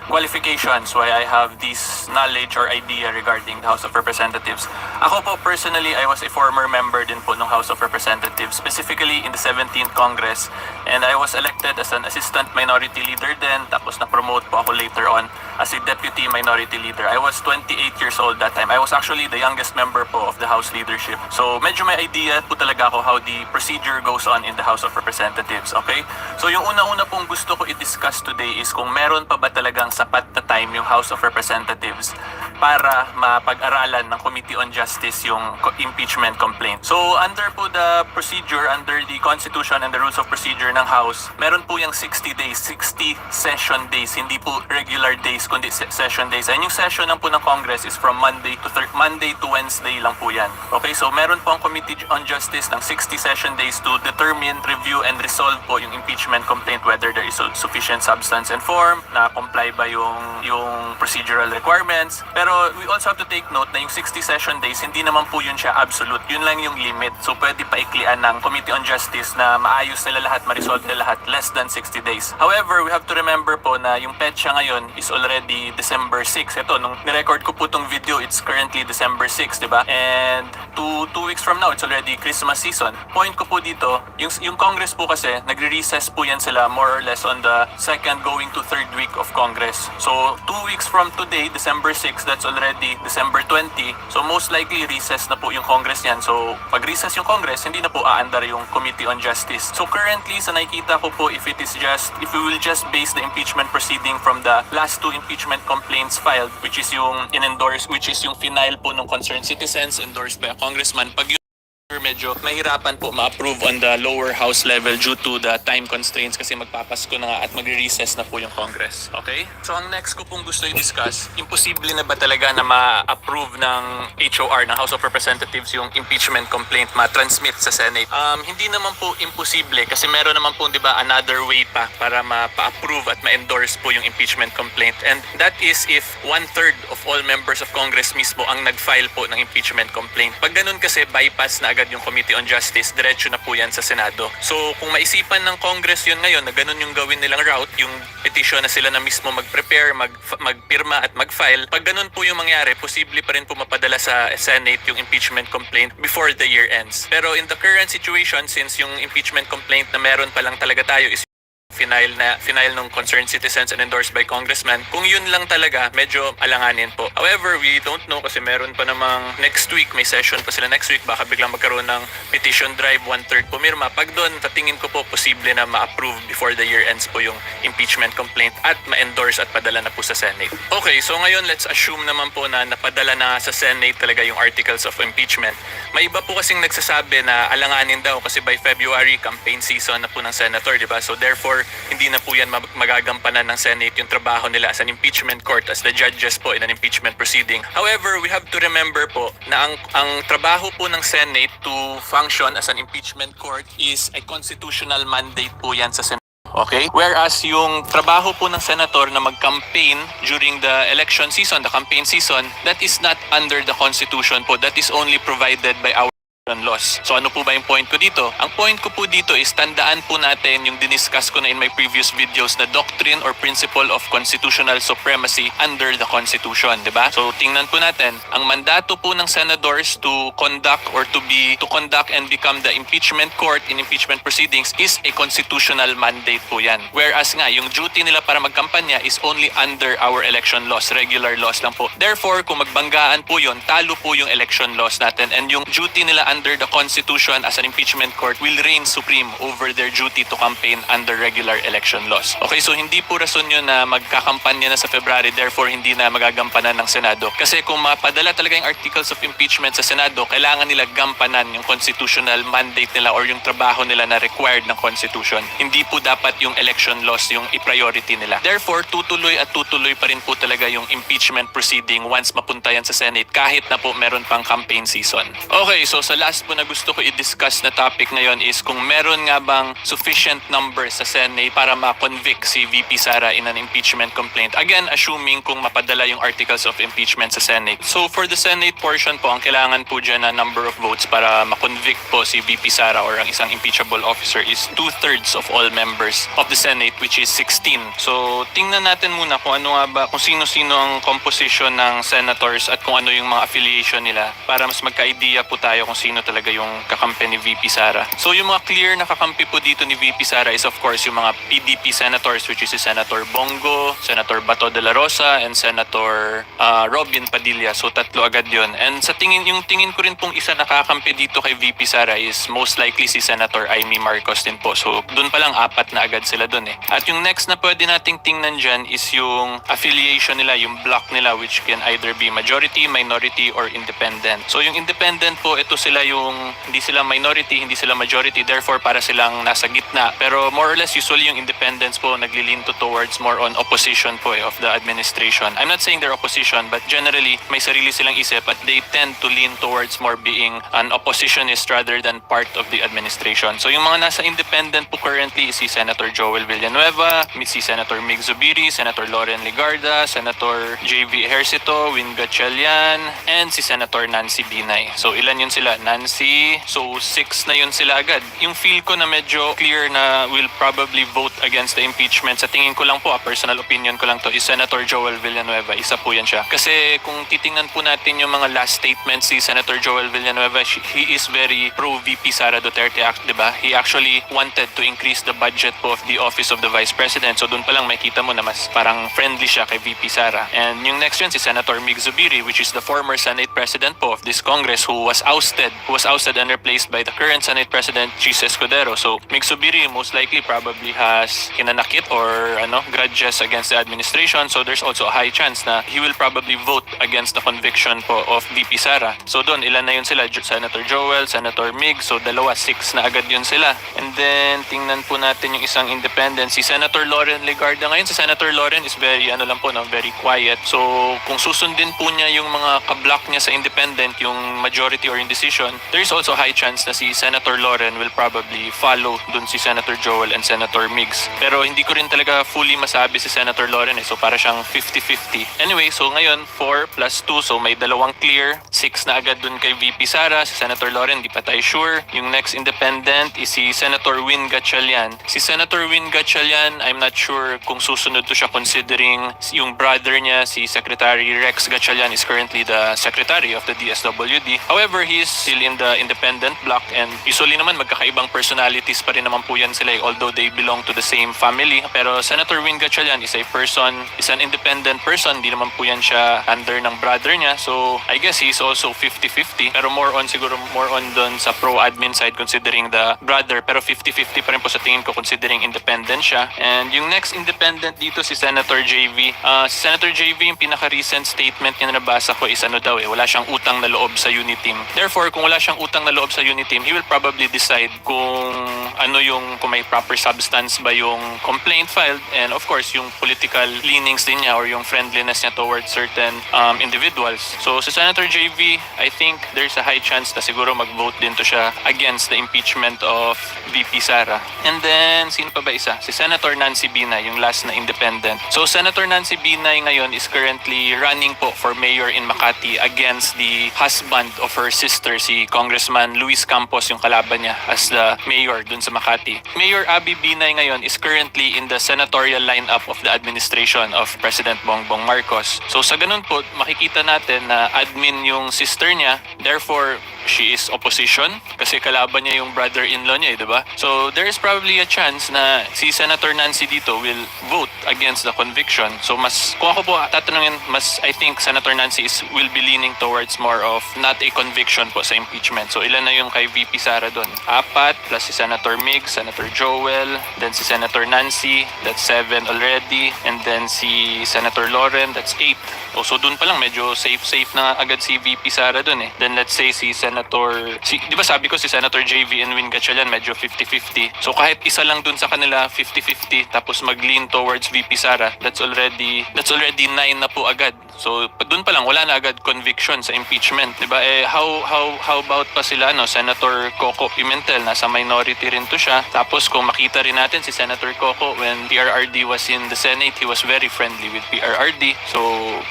Speaker 1: qualifications why I have this knowledge or idea regarding the House of Representatives. Ako po personally, I was a former member din po ng House of Representatives, specifically in the 17th Congress, and I was elected as an assistant minority leader then, tapos na-promote po ako later on as a deputy minority leader. I was 28 years old that time. I was actually the youngest member po of the House leadership. So medyo may idea po talaga ako how the procedure goes on in the House of Representatives, okay? So yung una-una pong gusto ko i-discuss today is kung meron pa ba talagang sapat na time yung House of Representatives para mapag-aralan ng Committee on Justice yung impeachment complaint. So under po the procedure, under the Constitution and the Rules of Procedure ng House, meron po yung 60 days, 60 session days, hindi po regular days kundi session days. And yung session ng po ng Congress is from Monday to Wednesday lang po yan. Okay, so meron po ang Committee on Justice ng 60 session days to determine, review, and resolve po yung impeachment complaint, whether there is sufficient substance and form, na comply ba yung procedural requirements. Pero we also have to take note na yung 60 session days, hindi naman po yun siya absolute. Yun lang yung limit. So pwede paiklian ng Committee on Justice na maayos nila lahat, ma-resolve nila lahat less than 60 days. However, we have to remember po na yung petsa ngayon is already December 6. Ito, nung nirecord ko po tong video, it's currently December 6, di ba? And two weeks from now, it's already Christmas season. Point ko po dito, yung Congress po kasi, nagre-recess po yan sila more or less on the second going to third week of Congress. So 2 weeks from today, December 6, that's already December 20. So most likely recess na po yung Congress yan. So pag recess yung Congress, hindi na po aandar yung Committee on Justice. So currently, sa nakikita ko po, if we will just base the impeachment proceeding from the last 2 impeachment complaints filed, which is yung which is yung final po ng concerned citizens endorsed by a congressman, pag medyo mahirapan po ma-approve on the lower house level due to the time constraints kasi magpapasko na nga at magre-recess na po yung Congress. Okay? So ang next ko pong gusto i-discuss, imposible na ba talaga na ma-approve ng HOR, ng House of Representatives, yung impeachment complaint ma-transmit sa Senate? Hindi naman po imposible kasi meron naman po, di ba, another way pa para ma-approve at ma-endorse po yung impeachment complaint. And that is if 1/3 of all members of Congress mismo ang nag-file po ng impeachment complaint. Pag ganun kasi, bypass na agad yung Committee on Justice, diretso na po yan sa Senado. So kung maisipan ng Congress yun ngayon na ganun yung gawin nilang route, yung petition na sila na mismo mag-prepare, magpirma at mag-file, pag ganun po yung mangyari, posible pa rin po mapadala sa Senate yung impeachment complaint before the year ends. Pero in the current situation, since yung impeachment complaint na meron pa lang talaga tayo is final ng concerned citizens and endorsed by congressman, kung yun lang talaga, medyo alanganin po. However, we don't know kasi meron pa namang next week, may session pa sila next week, baka biglang magkaroon ng petition drive, 1/3 pumirma. Pag doon, sa tingin ko po, posible na ma-approve before the year ends po yung impeachment complaint at ma-endorse at padala na po sa Senate. Okay, so ngayon, let's assume naman po na napadala na sa Senate talaga yung articles of impeachment. May iba po kasing nagsasabi na alanganin daw kasi by February, campaign season na po ng senator, di ba? So therefore, hindi na po yan magagampanan ng Senate yung trabaho nila as an impeachment court, as the judges po in an impeachment proceeding. However, we have to remember po na ang trabaho po ng Senate to function as an impeachment court is a constitutional mandate po yan sa Senate. Okay? Whereas yung trabaho po ng senator na mag-campaign during the election season, the campaign season, that is not under the Constitution po. That is only provided by our laws. So ano po ba yung point ko dito? Ang point ko po dito is tandaan po natin yung diniscuss ko na in my previous videos na doctrine or principle of constitutional supremacy under the Constitution, di ba? So tingnan po natin, ang mandato po ng senators to conduct and become the impeachment court in impeachment proceedings is a constitutional mandate po yan. Whereas nga, yung duty nila para magkampanya is only under our election laws, regular laws lang po. Therefore, kung magbanggaan po yun, talo po yung election laws natin and yung duty nila under the Constitution as an impeachment court will reign supreme over their duty to campaign under regular election laws. Okay, so hindi po rason yun na magkakampanya na sa February, therefore hindi na magagampanan ng Senado. Kasi kung mapadala talaga yung articles of impeachment sa Senado, kailangan nila gampanan yung constitutional mandate nila or yung trabaho nila na required ng Constitution. Hindi po dapat yung election laws yung i-priority nila. Therefore, tutuloy pa rin po talaga yung impeachment proceeding once mapunta yan sa Senate kahit na po meron pang campaign season. Okay, so sa last po na gusto ko i-discuss na topic ngayon is kung meron nga bang sufficient numbers sa Senate para ma-convict si VP Sara in an impeachment complaint. Again, assuming kung mapadala yung articles of impeachment sa Senate. So for the Senate portion po, ang kailangan po dyan na number of votes para ma-convict po si VP Sara or ang isang impeachable officer is 2/3 of all members of the Senate, which is 16. So tingnan natin muna kung ano nga ba, kung sino-sino ang composition ng senators at kung ano yung mga affiliation nila para mas magka-idea po tayo kung sino talaga yung kakampi ni VP Sara. So yung mga clear na kakampi po dito ni VP Sara is of course yung mga PDP senators, which is si Senator Bongo, Senator Bato de la Rosa, and Senator Robin Padilla. So tatlo agad yun. And sa yung tingin ko rin pong isa nakakampi dito kay VP Sara is most likely si Senator Amy Marcos din po. So doon pa lang apat na agad sila doon eh. At yung next na pwede nating tingnan dyan is yung affiliation nila, yung block nila, which can either be majority, minority, or independent. So yung independent po, ito sila yung hindi sila minority, hindi sila majority, therefore para silang nasa gitna. Pero more or less usually yung independents po naglilin to towards more on opposition po of the administration. I'm not saying they're opposition, but generally may sarili silang isip at they tend to lean towards more being an oppositionist rather than part of the administration. So yung mga nasa independent po currently is si Senator Joel Villanueva, si Senator Mig Zubiri, Senator Loren Legarda, Senator JV Ejercito, Win Gatchalian, and si Senator Nancy Binay. So ilan yun sila? Nancy, so 6 na yun sila agad. Yung feel ko na medyo clear na will probably vote against the impeachment, sa tingin ko lang po, personal opinion ko lang to, is Senator Joel Villanueva. Isa po yan siya. Kasi kung titingnan po natin yung mga last statements si Senator Joel Villanueva, he is very pro VP Sara Duterte Act, diba? He actually wanted to increase the budget po of the Office of the Vice President. So doon pa lang makita mo na mas parang friendly siya kay VP Sara. And yung next yun si Senator Mig Zubiri, which is the former Senate President po of this Congress who was ousted and replaced by the current Senate President Chis Escudero. So Mig Zubiri most likely probably has hinanakit or grudges against the administration. So there's also a high chance na he will probably vote against the conviction po of VP Sara. So doon ilan na yun sila? Senator Joel, Senator Mig. So dalawa, 6 na agad yun sila. And then tingnan po natin yung isang independent, si Senator Loren Legarda. Ngayon si Senator Loren is very very quiet. So kung susundin po niya yung mga kablock niya sa independent, yung majority or indecision, there's also high chance na si Senator Loren will probably follow dun si Senator Joel and Senator Migs. Pero hindi ko rin talaga fully masabi si Senator Loren eh. So para siyang 50-50. Anyway, so ngayon 4 plus 2, so may dalawang clear, 6 na agad dun kay VP Sara. Si Senator Loren, di pa tayo sure. Yung next independent is si Senator Win Gatchalian. Si Senator Win Gatchalian, I'm not sure kung susunod to siya considering yung brother niya, si Secretary Rex Gatchalian, is currently the Secretary of the DSWD. However, he is still in the independent block and usually naman magkakaibang personalities pa rin naman po yan sila although they belong to the same family. Pero Senator Win Gatchalian is an independent person, hindi naman po yan siya under ng brother niya. So I guess he's also 50-50 pero more on dun sa pro-admin side considering the brother, pero 50-50 pa rin po sa tingin ko considering independent siya. And yung next independent dito si Senator JV. Si Senator JV, yung pinaka-recent statement niya na nabasa ko is wala siyang utang na loob sa Unitim. Therefore, kung wala siyang utang na loob sa Unitim, he will probably decide kung kung may proper substance ba yung complaint filed, and of course yung political leanings din niya or yung friendliness niya towards certain individuals. So si Senator JV, I think there's a high chance na siguro mag-vote din to siya against the impeachment of VP Sara. And then sino pa ba isa? Si Senator Nancy Binay, yung last na independent. So Senator Nancy Binay ngayon is currently running po for mayor in Makati against the husband of her sister, si Congressman Luis Campos, yung kalaban niya as the mayor dun sa Makati. Mayor Abby Binay ngayon is currently in the senatorial lineup of the administration of President Bongbong Marcos. So sa ganun po, makikita natin na admin yung sister niya, therefore she is opposition kasi kalaban niya yung brother-in-law niya, di ba? So there is probably a chance na si Senator Nancy dito will vote against the conviction. So kung ako po tatanungin, I think Senator Nancy will be leaning towards more of not a conviction po sa impeachment. So ilan na yung kay VP Sara doon? 4 plus si Senator Mig, Senator Joel, then si Senator Nancy, that's 7 already, and then si Senator Loren, that's 8. So doon pa lang medyo safe na agad si VP Sara doon eh. Then let's say si di ba sabi ko si Senator JV and Win Gatchalian medyo 50-50. So kahit isa lang dun sa kanila 50-50 tapos mag-lean towards VP Sara, that's already 9 na po agad. So dun pa lang wala na agad conviction sa impeachment, di ba? How how about pa sila, Senator Coco Pimentel, nasa minority rin to siya. Tapos kung makita rin natin si Senator Coco, when PRRD was in the Senate, he was very friendly with PRRD. So,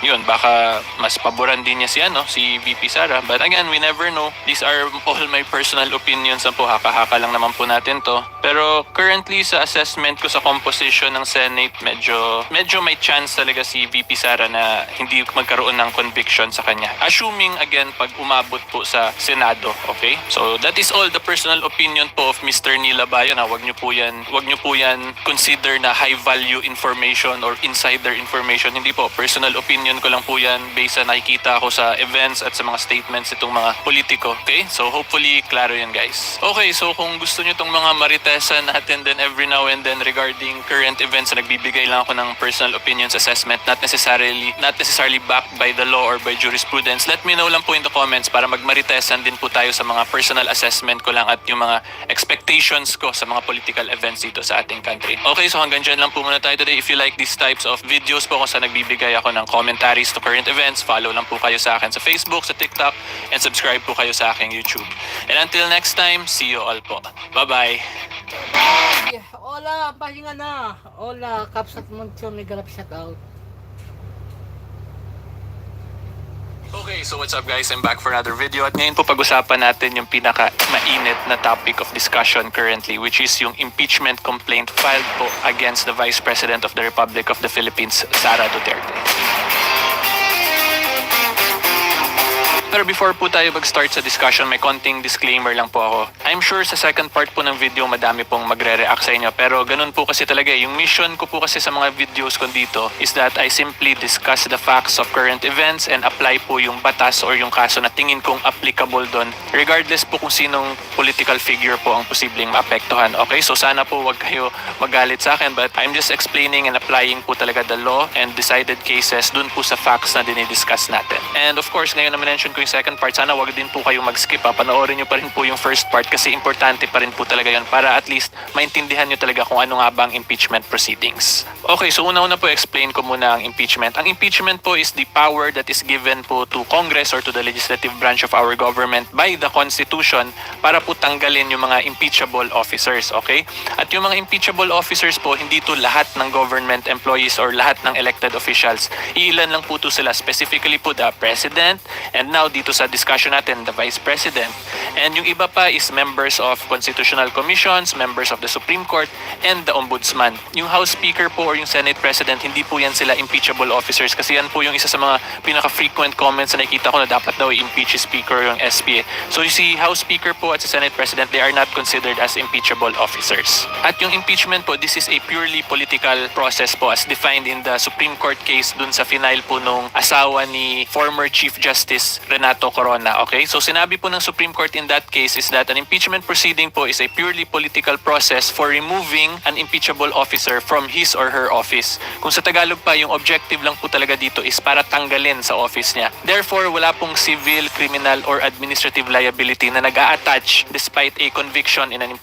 Speaker 1: yun, baka mas paboran din niya si VP Sara. But again, we never know. These are all my personal opinions po. Haka-haka lang naman po natin to. Pero currently sa assessment ko sa composition ng Senate, medyo may chance talaga si VP Sara na hindi magkaroon ng conviction sa kanya. Assuming again pag umabot po sa Senado, okay? So that is all the personal opinion po of Mr. Nilabayo. Wag niyo po yan consider na high value information or insider information. Hindi po, personal opinion ko lang po yan based sa nakikita ko sa events at sa mga statements itong mga politiko, okay? So hopefully klaro yan, guys. Okay, so kung gusto niyo tong mga maritesan natin then every now and then regarding current events, nagbibigay lang ako ng personal opinions assessment, not necessarily backed by the law or by jurisprudence. Let me know lang po in the comments para magmaritesan din po tayo sa mga personal assessment ko lang at yung mga expectations ko sa mga political events dito sa ating country. Okay, so hanggang dyan lang po muna tayo today. If you like these types of videos po kung saan nagbibigay ako ng commentaries to current events, follow lang po kayo sa akin sa Facebook, sa TikTok, and subscribe po kayo sa aking YouTube. And until next time, see you all po. Bye-bye!
Speaker 2: Hola, pahinga na. Hola, kapsat mo may galap shout out.
Speaker 1: Okay, so what's up guys? I'm back for another video at ngayon po pag-usapan natin yung pinaka-mainit na topic of discussion currently, which is yung impeachment complaint filed po against the Vice President of the Republic of the Philippines, Sara Duterte. Pero before po tayo mag-start sa discussion, may konting disclaimer lang po ako. I'm sure sa second part po ng video, madami pong magre-react sa inyo. Pero ganun po kasi talaga. Yung mission ko po kasi sa mga videos ko dito is that I simply discuss the facts of current events and apply po yung batas or yung kaso na tingin kong applicable doon. Regardless po kung sinong political figure po ang posibleng maapektuhan. Okay, so sana po wag kayo magalit sa akin, but I'm just explaining and applying po talaga the law and decided cases dun po sa facts na dinidiscuss natin. And of course, ngayon na mention ko yung second part, sana wag din po kayong mag-skip. Panoorin nyo pa rin po yung first part kasi importante pa rin po talaga yun para at least maintindihan nyo talaga kung ano nga ba ang impeachment proceedings. Okay, so una-una po explain ko muna ang impeachment. Ang impeachment po is the power that is given po to Congress or to the legislative branch of our government by the Constitution para po tanggalin yung mga impeachable officers, okay? At yung mga impeachable officers po, hindi to lahat ng government employees or lahat ng elected officials. Iilan lang po to sila, specifically po the President, and now dito sa discussion natin, the Vice President. And yung iba pa is members of constitutional commissions, members of the Supreme Court, and the Ombudsman. Yung House Speaker po or yung Senate President, hindi po yan sila impeachable officers kasi yan po yung isa sa mga pinaka-frequent comments na nakikita ko na dapat daw i-impeach yung Speaker yung SPA. So you see, House Speaker po at si Senate President, they are not considered as impeachable officers. At yung impeachment po, this is a purely political process po as defined in the Supreme Court case dun sa final po nung asawa ni former Chief Justice Renato Corona, okay? So sinabi po ng Supreme Court in that case is that an impeachment proceeding po is a purely political process for removing an impeachable officer from his or her office. Kung sa Tagalog pa, yung objective lang po talaga dito is para tanggalin sa office niya. Therefore, wala pong civil, criminal, or administrative liability na nag-a-attach despite a conviction in an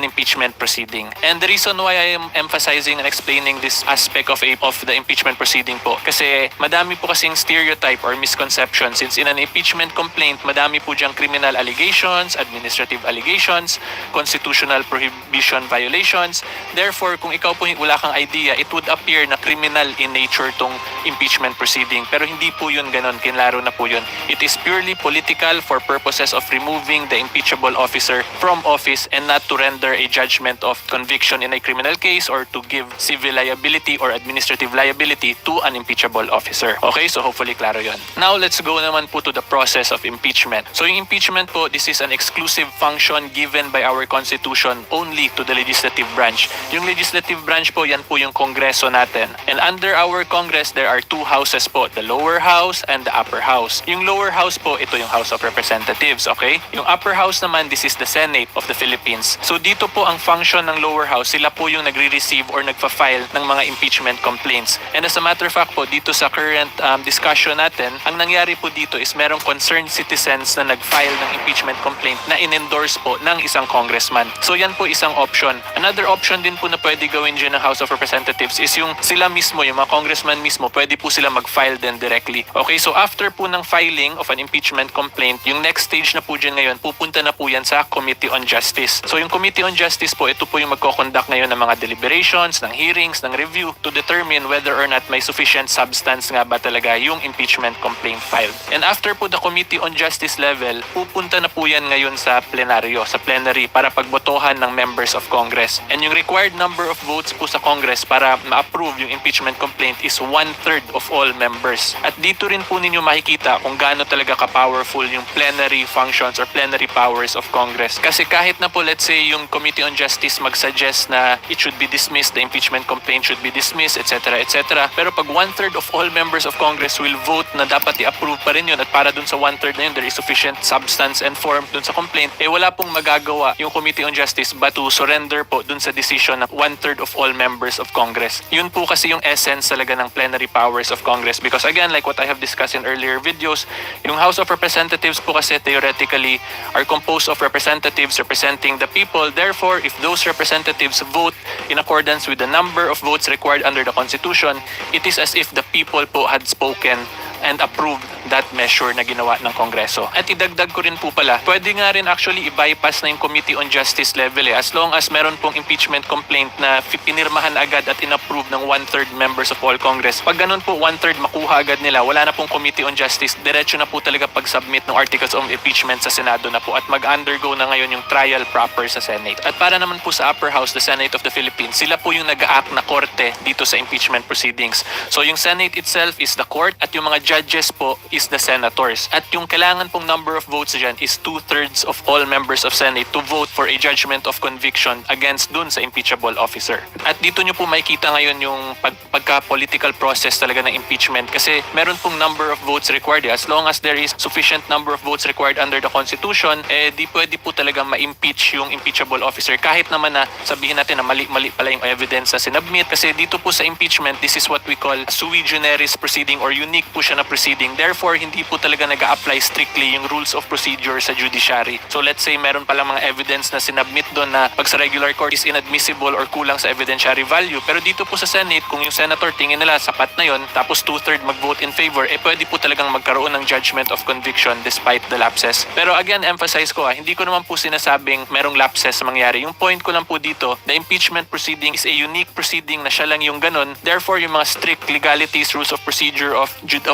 Speaker 1: impeachment proceeding. And the reason why I am emphasizing and explaining this aspect of the impeachment proceeding po, kasi madami po kasing stereotype or misconception since in an impeachment complaint, madami po diyang criminal allegations, administrative allegations, constitutional prohibition violations. Therefore, kung ikaw po wala kang idea, it would appear na criminal in nature tong impeachment proceeding. Pero hindi po yun ganon, kinlaro na po yun. It is purely political for purposes of removing the impeachable officer from office and not to render a judgment of conviction in a criminal case or to give civil liability or administrative liability to an impeachable officer. Okay, so hopefully klaro yun. Now, let's go naman po to the process of impeachment. So yung impeachment po, this is an exclusive function given by our Constitution only to the legislative branch. Yung legislative branch po, yan po yung Kongreso natin. And under our Congress, there are two houses po, the lower house and the upper house. Yung lower house po, ito yung House of Representatives, okay? Yung upper house naman, this is the Senate of the Philippines. So dito po ang function ng lower house, sila po yung nagre-receive or nagfa-file ng mga impeachment complaints. And as a matter of fact po, dito sa current discussion natin, ang nangyari po dito is is merong concerned citizens na nag-file ng impeachment complaint na in-endorse po ng isang congressman. So yan po isang option. Another option din po na pwede gawin dyan ng House of Representatives is yung sila mismo, yung mga congressman mismo, pwede po sila mag-file din directly. Okay, so after po ng filing of an impeachment complaint, yung next stage na po dyan ngayon, pupunta na po yan sa Committee on Justice. So yung Committee on Justice po, ito po yung magko-conduct ngayon ng mga deliberations, ng hearings, ng review to determine whether or not may sufficient substance nga ba talaga yung impeachment complaint filed. And after po the Committee on Justice level, pupunta na po yan ngayon sa plenaryo, sa plenary para pagbotohan ng members of Congress. And yung required number of votes po sa Congress para ma-approve yung impeachment complaint is 1/3 of all members. At dito rin po ninyo makikita kung gaano talaga ka-powerful yung plenary functions or plenary powers of Congress. Kasi kahit na po let's say yung Committee on Justice mag-suggest na it should be dismissed, the impeachment complaint should be dismissed, etc. etc. Pero pag 1/3 of all members of Congress will vote na dapat i-approve pa rin yun at para dun sa 1/3 na yun there is sufficient substance and form dun sa complaint, wala pong magagawa yung Committee on Justice but to surrender po dun sa decision ng 1/3 of all members of Congress. Yun po kasi yung essence talaga ng plenary powers of Congress because again, like what I have discussed in earlier videos, yung House of Representatives po kasi theoretically are composed of representatives representing the people. Therefore, if those representatives vote in accordance with the number of votes required under the Constitution, it is as if the people po had spoken and approved that measure na ginawa ng Kongreso. At idagdag ko rin po pala, pwede nga rin actually i-bypass na yung Committee on Justice level as long as meron pong impeachment complaint na pinirmahan agad at inapprove ng 1/3 members of all Congress. Pag ganun po 1/3 makuha agad nila, wala na pong Committee on Justice, diretso na po talaga pag-submit ng articles of impeachment sa Senado na po at mag-undergo na ngayon yung trial proper sa Senate. At para naman po sa Upper House, the Senate of the Philippines, sila po yung nag-act na korte dito sa impeachment proceedings. So yung Senate itself is the court at yung mga judges po is the senators. At yung kailangan pong number of votes dyan is 2/3 of all members of Senate to vote for a judgment of conviction against dun sa impeachable officer. At dito nyo po makikita ngayon yung pagka-political process talaga ng impeachment kasi meron pong number of votes required. As long as there is sufficient number of votes required under the Constitution, di pwede po talaga ma-impeach yung impeachable officer kahit naman na sabihin natin na mali-mali pala yung evidence na sinabmit. Kasi dito po sa impeachment, this is what we call sui generis proceeding or unique po siya na proceeding. Therefore, hindi po talaga nag-a-apply strictly yung rules of procedure sa judiciary. So let's say meron palang mga evidence na sinabmit doon na pag sa regular court is inadmissible or kulang sa evidentiary value. Pero dito po sa Senate, kung yung senator tingin nila sapat na yon, tapos 2/3 mag-vote in favor, pwede po talagang magkaroon ng judgment of conviction despite the lapses. Pero again, emphasize ko hindi ko naman po sinasabing merong lapses mangyari. Yung point ko lang po dito, the impeachment proceeding is a unique proceeding na siya lang yung ganun. Therefore, yung mga strict legalities, rules of procedure of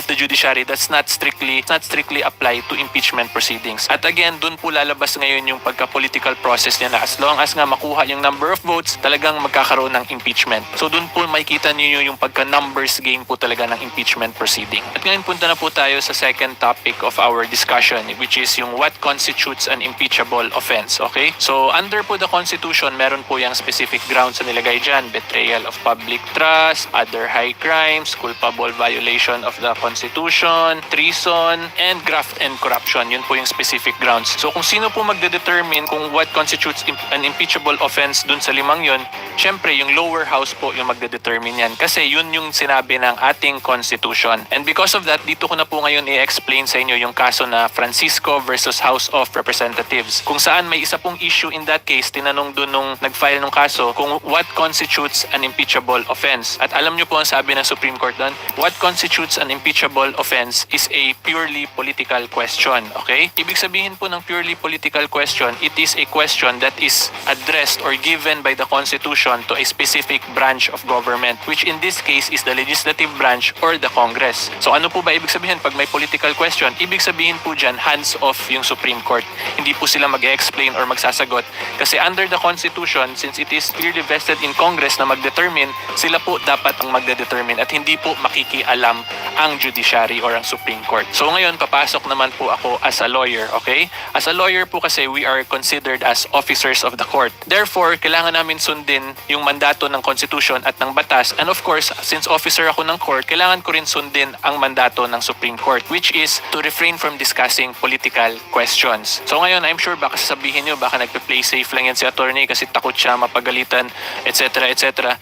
Speaker 1: the judiciary, that's not strictly apply to impeachment proceedings. At again, dun po lalabas ngayon yung pagka-political process niya na as long as nga makuha yung number of votes, talagang magkakaroon ng impeachment. So dun po makikita niyo yung pagka-numbers game po talaga ng impeachment proceeding. At ngayon punta na po tayo sa second topic of our discussion, which is yung what constitutes an impeachable offense. Okay? So under po the Constitution, meron po yung specific grounds na nilagay dyan: betrayal of public trust, other high crimes, culpable violation of the Constitution, treason, and graft and corruption. Yun po yung specific grounds. So kung sino po magde-determine kung what constitutes an impeachable offense dun sa limang yun, syempre yung lower house po yung magde-determine yan. Kasi yun yung sinabi ng ating Constitution. And because of that, dito ko na po ngayon i-explain sa inyo yung kaso na Francisco versus House of Representatives. Kung saan may isa pong issue in that case, tinanong dun nung nag-file ng kaso kung what constitutes an impeachable offense. At alam nyo po ang sabi ng Supreme Court doon, what constitutes an impeachable offense is a purely political question. Okay? Ibig sabihin po ng purely political question, it is a question that is addressed or given by the Constitution to a specific branch of government, which in this case is the legislative branch or the Congress. So ano po ba ibig sabihin pag may political question? Ibig sabihin po dyan, hands off yung Supreme Court. Hindi po sila mag-explain or magsasagot. Kasi under the Constitution, since it is clearly vested in Congress na mag-determine, sila po dapat ang magde-determine at hindi po makikialam ang judiciary or ang Supreme Court. So ngayon, papasok naman po ako as a lawyer, okay? As a lawyer po kasi we are considered as officers of the court. Therefore, kailangan namin sundin yung mandato ng Constitution at ng batas. And of course, since officer ako ng court, kailangan ko rin sundin ang mandato ng Supreme Court, which is to refrain from discussing political questions. So ngayon, I'm sure baka sasabihin nyo, baka nagpe-play safe lang yan si attorney kasi takot siya mapagalitan, etc. etc.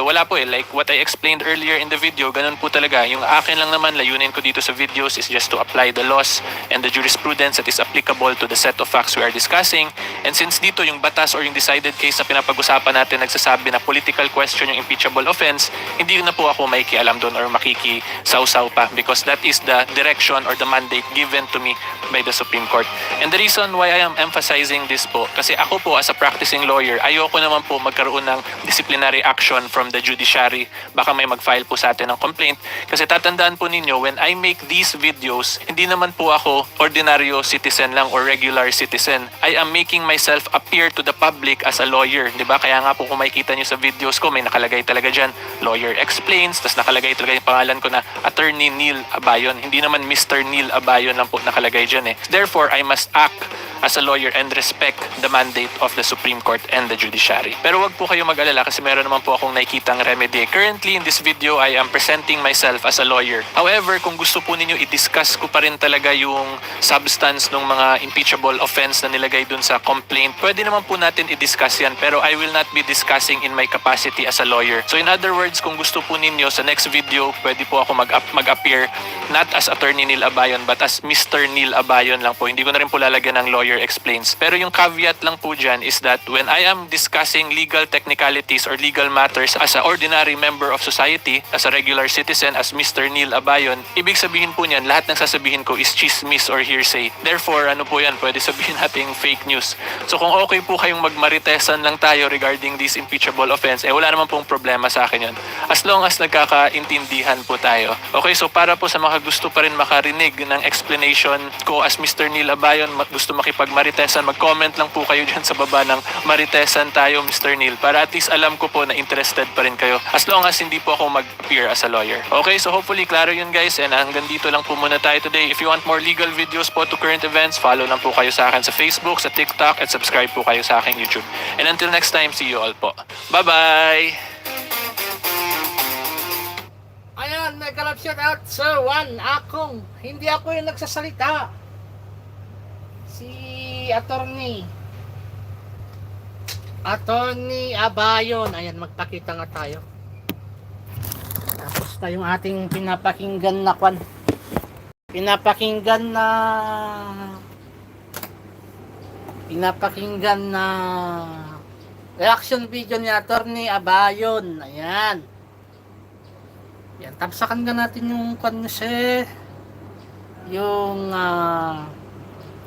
Speaker 1: Wala po like what I explained earlier in the video, ganun po talaga. Yung akin lang naman, layunin ko dito sa video videos is just to apply the laws and the jurisprudence that is applicable to the set of facts we are discussing. And since dito yung batas or yung decided case na pinapag-usapan natin nagsasabi na political question yung impeachable offense, hindi na po ako makikialam doon or makikisawsaw pa because that is the direction or the mandate given to me by the Supreme Court. And the reason why I am emphasizing this po, kasi ako po as a practicing lawyer, ayoko naman po magkaroon ng disciplinary action from the judiciary. Baka may mag-file po sa atin ng complaint. Kasi tatandaan po ninyo, when I make these videos, hindi naman po ako ordinaryo citizen lang or regular citizen. I am making myself appear to the public as a lawyer. Diba? Kaya nga po kung makikita nyo sa videos ko, may nakalagay talaga dyan, lawyer explains, tas nakalagay talaga yung pangalan ko na Attorney Neil Abayon. Hindi naman Mr. Neil Abayon lang po nakalagay dyan eh. Therefore, I must act as a lawyer and respect the mandate of the Supreme Court and the judiciary. Pero wag po kayo mag-alala kasi meron naman po akong nakikitang remedy. Currently, in this video, I am presenting myself as a lawyer. However, kung gusto po ninyo i-discuss ko pa rin talaga yung substance ng mga impeachable offense na nilagay dun sa complaint, pwede naman po natin i-discuss yan. Pero I will not be discussing in my capacity as a lawyer. So in other words, kung gusto po ninyo sa next video, pwede po ako mag-appear not as Attorney Neil Abayon but as Mr. Neil Abayon lang po. Hindi ko na rin po lalagyan ng lawyer explains. Pero yung caveat lang po dyan is that when I am discussing legal technicalities or legal matters as an ordinary member of society, as a regular citizen, as Mr. Neil Abayon, ibig sabihin po niyan, lahat ng sasabihin ko is chismis or hearsay. Therefore, ano po yan, pwede sabihin nating fake news. So kung okay po kayong magmaritesan lang tayo regarding this impeachable offense, wala naman pong problema sa akin yun. As long as nagkakaintindihan po tayo. Okay, so para po sa mga gusto pa rin makarinig ng explanation ko as Mr. Neil Abayon, gusto makipagmaritesan, mag-comment lang po kayo dyan sa baba ng maritesan tayo, Mr. Neil, para at least alam ko po na interested pa rin kayo. As long as hindi po ako mag-appear as a lawyer. Okay, so hopefully klaro yun guys, and hanggang dito lang po muna tayo today. If you want more legal videos po to current events, follow lang po kayo sa akin sa Facebook, sa TikTok, at subscribe po kayo sa aking YouTube. And until next time, see you all po. Bye-bye!
Speaker 2: Ayan, may galap shout out, Sir Juan Akong. Hindi ako yung nagsasalita. Si Attorney Abayon. Ayan, magpakita nga tayo. Tapos tayong ating pinapakinggan na reaction video ni Attorney Abayon. Ayan. Yan, tapsakan nga natin yung yung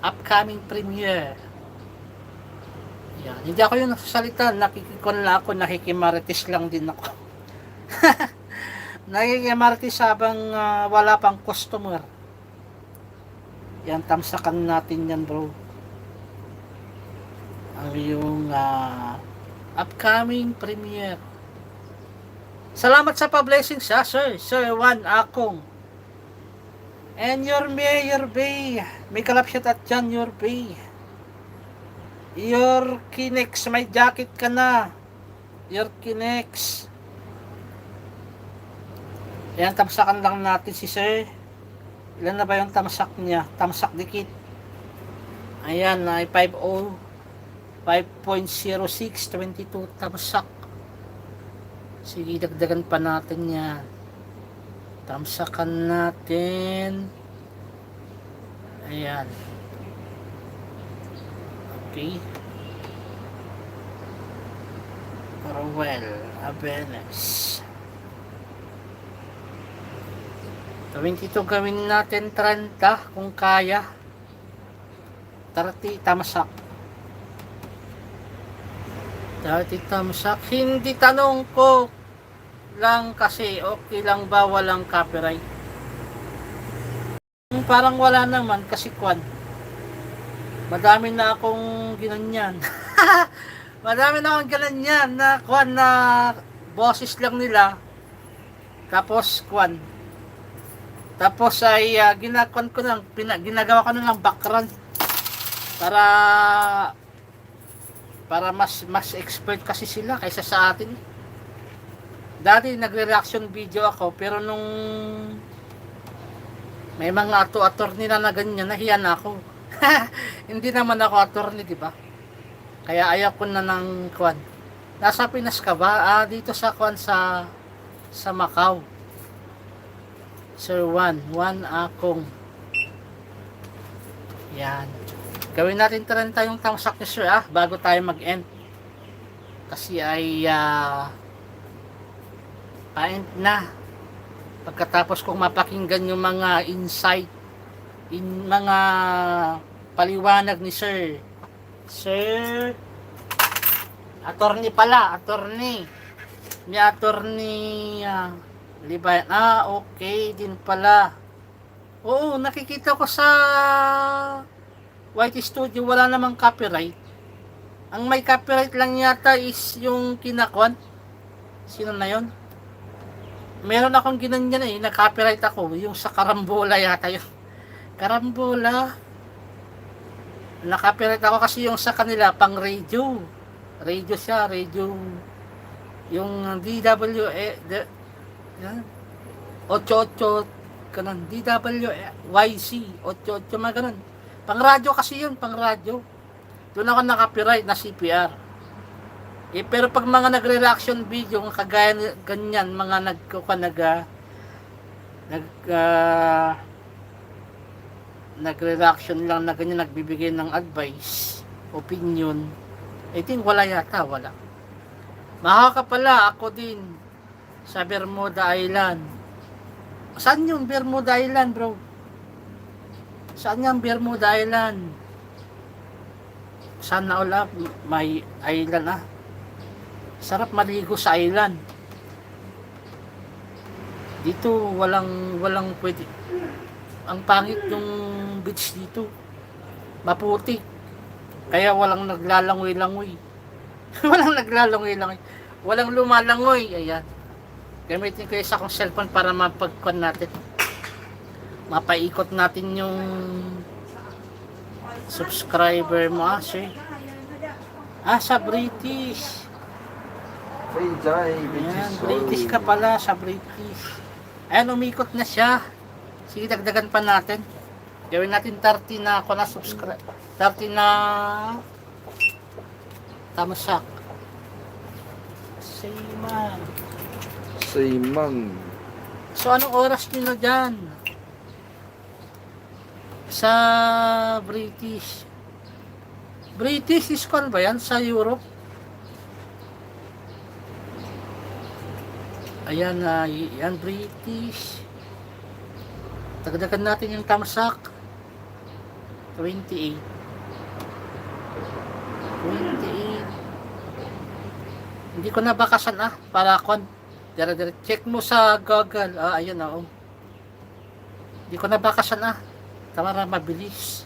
Speaker 2: upcoming premiere. Yan, hindi ako yung nagsasalita, nakikikon lang ako, nakikimarites lang din ako. Nakikimarites habang wala pang customer. Yan, tamsakan natin yan bro. Ang yung upcoming premiere. Salamat sa pa-blessings ha, Sir Juan Akong. And your Mayor Bay. May kalapsyat at dyan, your Bay. Your Kinex, may jacket ka na. Your Kinex. Ayan, tamsakan lang natin si Sir. Ilan na ba yung tamsak niya? Tamsak dikit. Ayan, ay 5.0. 5.06, 22 tamsak. Sige, dagdagan pa natin yan. Tamsakan natin. Ayan. Okay. Orwell Abenes. 22 gawin natin 30 kung kaya. 30 tamsak. 30 tamsak. Hindi tanong ko lang kasi okay lang ba walang copyright. Parang wala naman kasi kwan. Madami na akong ginanyan. Madami na akong ginanyan na kwan na boses lang nila. Tapos kwan. Tapos ay ginagawa ko na lang background para mas expert kasi sila kaysa sa atin. Dati nagre-reaction video ako pero nung may mga attorney na ganyan, nahiyan ako. Hindi naman ako attorney, di ba? Kaya ayaw ko na ng kwan. Nasa Pinas ka ba? Dito sa kwan sa Macau. Sir Juan Akong. Yan. Gawin natin 30 yung tamsak ni Sir bago tayo mag-end. Kasi ay pa-end na. Pagkatapos kong mapakinggan yung mga insight, mga paliwanag ni Sir. Sir, attorney pala, attorney. May attorney Libayan. Okay din pala. Oo, nakikita ko sa White Studio, wala namang copyright. Ang may copyright lang yata is yung kinakwan. Sino na yon? Meron akong ginanyan na-copyright ako. Yung sa Karambola yata yun. Karambola. Na-copyright ako kasi yung sa kanila, pang radio. Radio siya, radio. Yung yan. 88 ganun. DWYC 88 mga ganun. Pang radyo kasi yun, pang radyo. Doon ako na-copyright na CPR. Pero pag mga nagre-reaction video, kagaya ganyan, mga nagre-reaction lang na ganyan, nagbibigay ng advice, opinion, I think wala yata, wala. Mahaka pala, ako din sa Bermuda Island. Saan yung Bermuda Island, bro? Saan yung Bermuda Island? Sana all may island Sarap maligo sa island. Dito walang pwede. Ang pangit yung beach dito. Maputi. Kaya walang naglalangoy-langoy. Walang naglalangoy-langoy. Walang lumalangoy. Ayan. Gamitin ko isa kong cellphone para mapagkuhan natin. Mapaikot natin yung subscriber mo sir. Sa British. Ayan, British ka pala, sa British. Ayan, umikot na siya. Sige, dagdagan pa natin. Gawin natin 30 na ako na subscribe. 30 na tamasak.
Speaker 3: Sayman.
Speaker 2: So, anong oras nyo na dyan? Sa British. British is called ba yan? Sa Europe? Ayan, yan British. Dagdagan natin yung tamsak. 28. Hindi ko nabakasan para dire check mo sa Google. Ayun Hindi ko nabakasan para mabilis.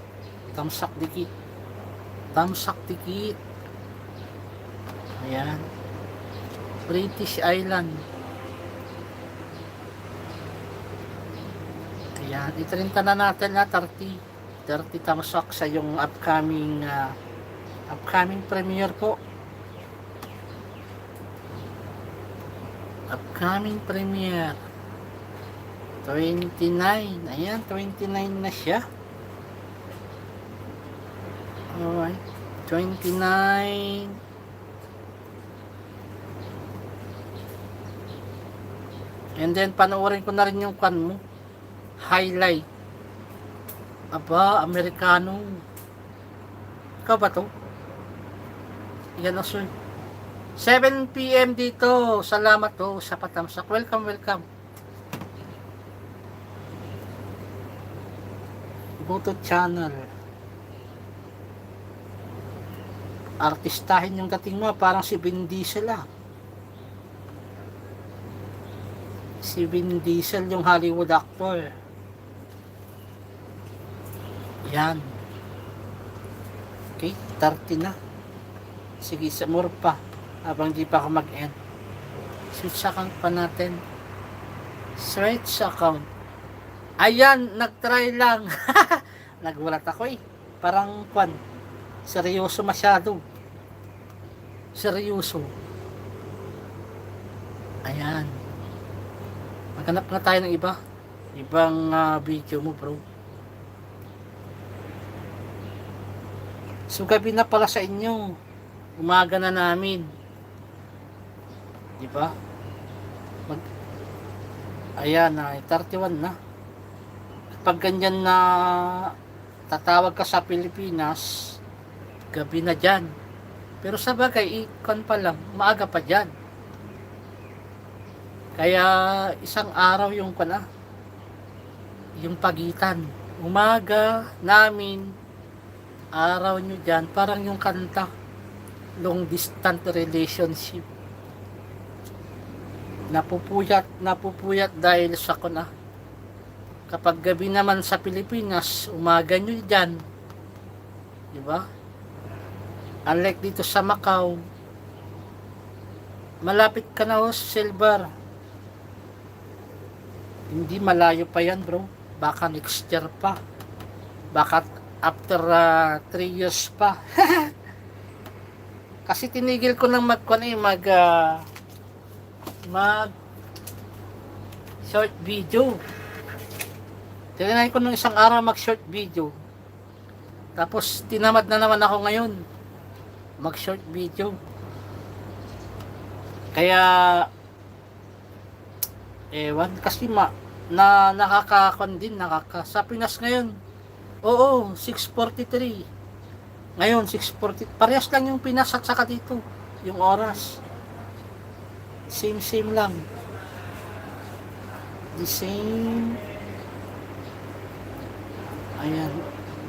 Speaker 2: Tamsak dikit. Ayan. British Island. Ayan, itarinta na natin 30 tamsak sa yung upcoming premiere po. Upcoming premiere 29. Ayan, 29 na siya. Alright, 29. And then panoorin ko na rin yung mo highlight. Amerikano. Ikaw ba to? Yan sir. 7 PM dito. Salamat sa patamsak. Welcome. Go to channel. Artistahin yung dating mo. Parang si Vin Diesel Si Vin Diesel yung Hollywood actor. Yan. Okay, 30 na. Sige, sa more pa. Habang di pa ako mag-end. Switch account pa natin. Switch account. Ayan, nag-try lang. Nagulat ako Parang seryoso masyado. Seryoso. Ayan. Maghanap na tayo ng iba. Ibang video mo, bro. So, gabi na pala sa inyo. Umaga na namin. Diba? Ayan na, 31 na. Pag ganyan na tatawag ka sa Pilipinas, gabi na dyan. Pero sa bagay, ikon pa lang, maaga pa dyan. Kaya isang araw yung yung pagitan. Umaga namin, araw nyo dyan, parang yung kanta, long distance relationship. Napupuyat dahil sa kapag gabi naman sa Pilipinas, umaga nyo dyan, di ba? Unlike dito sa Macau, malapit ka na sa Silver. Hindi malayo pa yan, bro. Baka next year pa. Baka after 3 years pa. Kasi tinigil ko ng mag short video. Tinanay ko ng isang araw mag short video. Tapos tinamad na naman ako ngayon mag short video. Kaya ewan kasi nakakakon din sa Pinas ngayon. Oo, 6:43. Ngayon 6:40. Parehas lang yung Pinas at saka dito yung oras. Same lang. The same. Ayan,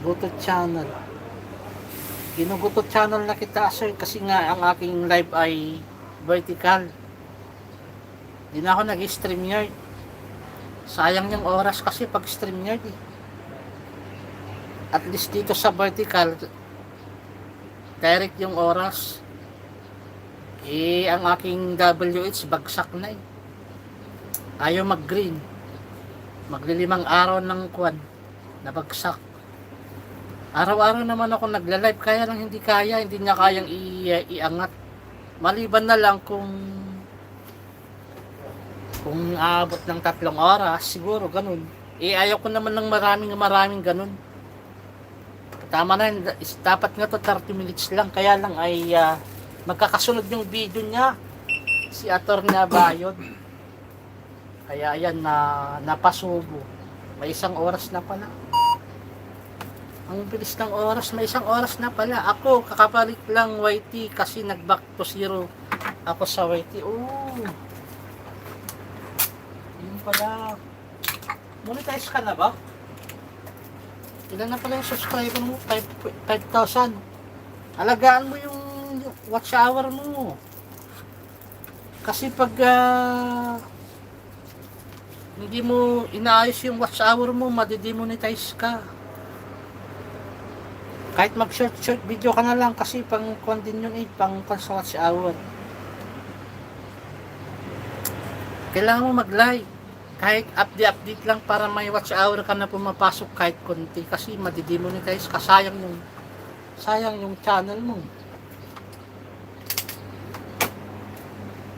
Speaker 2: Guto channel. Ginuguto channel na kita, sir, kasi nga ang aking live ay vertical. Di na ako nag-stream yard. Sayang yung oras kasi pag stream yard eh. At least dito sa vertical, direct yung oras. Ang aking WH bagsak na eh. Ayaw mag-green. Maglilimang araw ng nabagsak. Araw-araw naman ako nagla-live, kaya lang hindi niya kayang iangat. Maliban na lang kung aabot ng 3 oras, siguro ganun. Ayaw ko naman ng maraming ganun. Tama na, dapat nga to 30 minutes lang, kaya lang ay magkakasunod yung video niya, si Atty. Bayod. Kaya ayan, napasubo. May 1 oras na pala. Ang bilis ng oras, may 1 oras na pala. Ako, kakabalik lang YT kasi nag-back to 0 ako sa YT. Oh, yun pala. Monetize ka na ba? Ilan na pala yung subscriber mo? 5,000. Alagaan mo yung watch hour mo. Kasi pag hindi mo inaayos yung watch hour mo, madidemonetize ka. Kahit mag short video ka na lang kasi pang din yun pang sa watch hour. Kailangan mo mag-live. Kahit update lang para may watch hour ka na pumapasok kahit konti kasi madidemonetize ka. Sayang yung channel mo.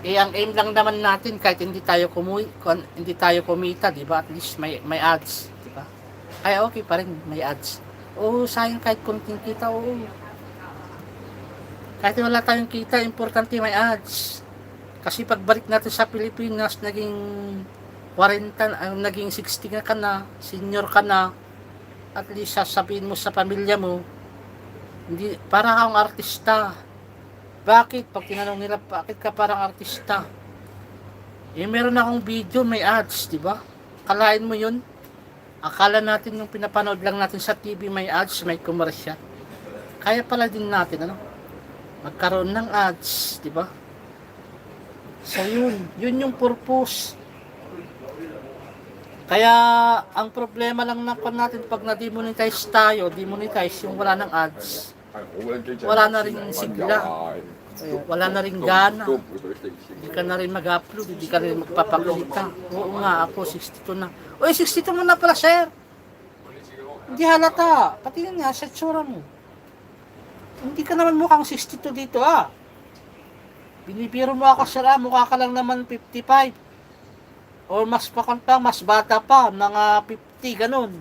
Speaker 2: Ang aim lang naman natin kahit hindi tayo kumita, di ba? At least may ads, di ba? Ay okay pa rin, may ads. Oo, sayang kahit konting kita, oo. Kahit wala tayong kita, importante may ads. Kasi pagbalik natin sa Pilipinas, naging 40, naging 60 ka na, senior ka na, at least sasabihin mo sa pamilya mo, hindi, para kang artista. Bakit? Pag tinanong nila, bakit ka parang artista? Meron akong video, may ads, di ba? Kalain mo yun? Akala natin yung pinapanood lang natin sa TV may ads, may commercial. Kaya pala din natin, magkaroon ng ads, di ba? So yun yung purpose. Kaya ang problema lang natin pag na-demonetize tayo, yung wala ng ads, wala na rin sigla, wala na rin gana, hindi ka na rin mag-upload, hindi ka rin magpapakita. Oo nga, ako 62 na. Uy, 62 mo na pala, sir. Hindi halata, pati nga sa tsura mo. Hindi ka naman mukhang 62 dito Binibiro mo ako, sir, mukha ka lang naman 55. O mas mas bata pa, mga 50, ganun.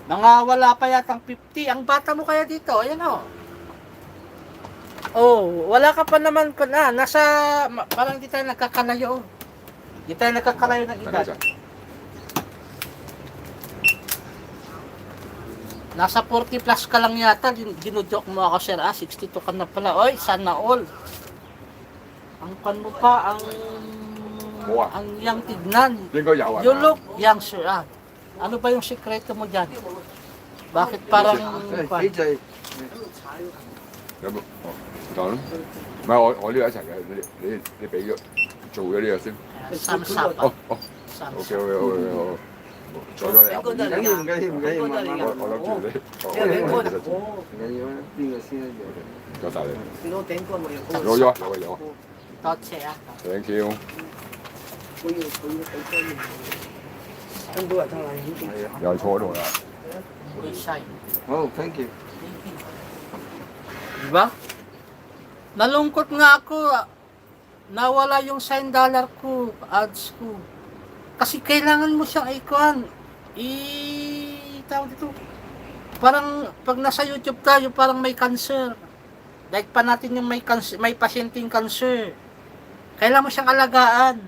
Speaker 2: Mga wala pa yatang 50. Ang bata mo kaya dito, ayan Oh, wala ka pa naman nasa, parang hindi tayo nagkakalayo. Di tayo nagkakalayo ng edad.
Speaker 3: Talaga.
Speaker 2: Nasa 40 plus ka lang yata, ginujoke mo ako sir, 62 ka na pala. Oy, sana all. Ang pan mo pa,
Speaker 3: Wow.
Speaker 2: ang yang tignan.
Speaker 3: 應該有啊。
Speaker 2: You look young sir, Ano ba yung sikreto mo dyan? Bakit parang...
Speaker 4: 幾隻
Speaker 3: 有冇？哦，唔講啦。唔係我呢度一齊嘅，你俾咗做咗呢個先。
Speaker 2: Samsap.
Speaker 3: 哦哦
Speaker 2: Samsap.
Speaker 3: ，OK OK OK OK，做咗你。
Speaker 4: 唔緊要唔緊要唔緊要，慢慢
Speaker 3: 我諗住你，我
Speaker 4: 因為你
Speaker 3: 我其實做。
Speaker 4: 唔緊要啊，邊個先一樣？
Speaker 3: 唔該曬你。
Speaker 4: 你攞頂乾我又
Speaker 3: 有咗有啊有啊
Speaker 2: 多謝啊。
Speaker 3: ，thank you。
Speaker 4: 我要頂乾面。香港人真係呢啲。係啊。
Speaker 3: 又係坐喺度啦。
Speaker 2: Isay.
Speaker 4: 好，thank you。
Speaker 2: Diba? Nalungkot nga ako. Nawala yung $10 ko, ads ko. Kasi kailangan mo siyang icon. Tawag dito. Parang pag nasa YouTube tayo, parang may cancer. Like pa natin yung may cancer, may pasyenteng cancer. Kailangan mo siyang alagaan.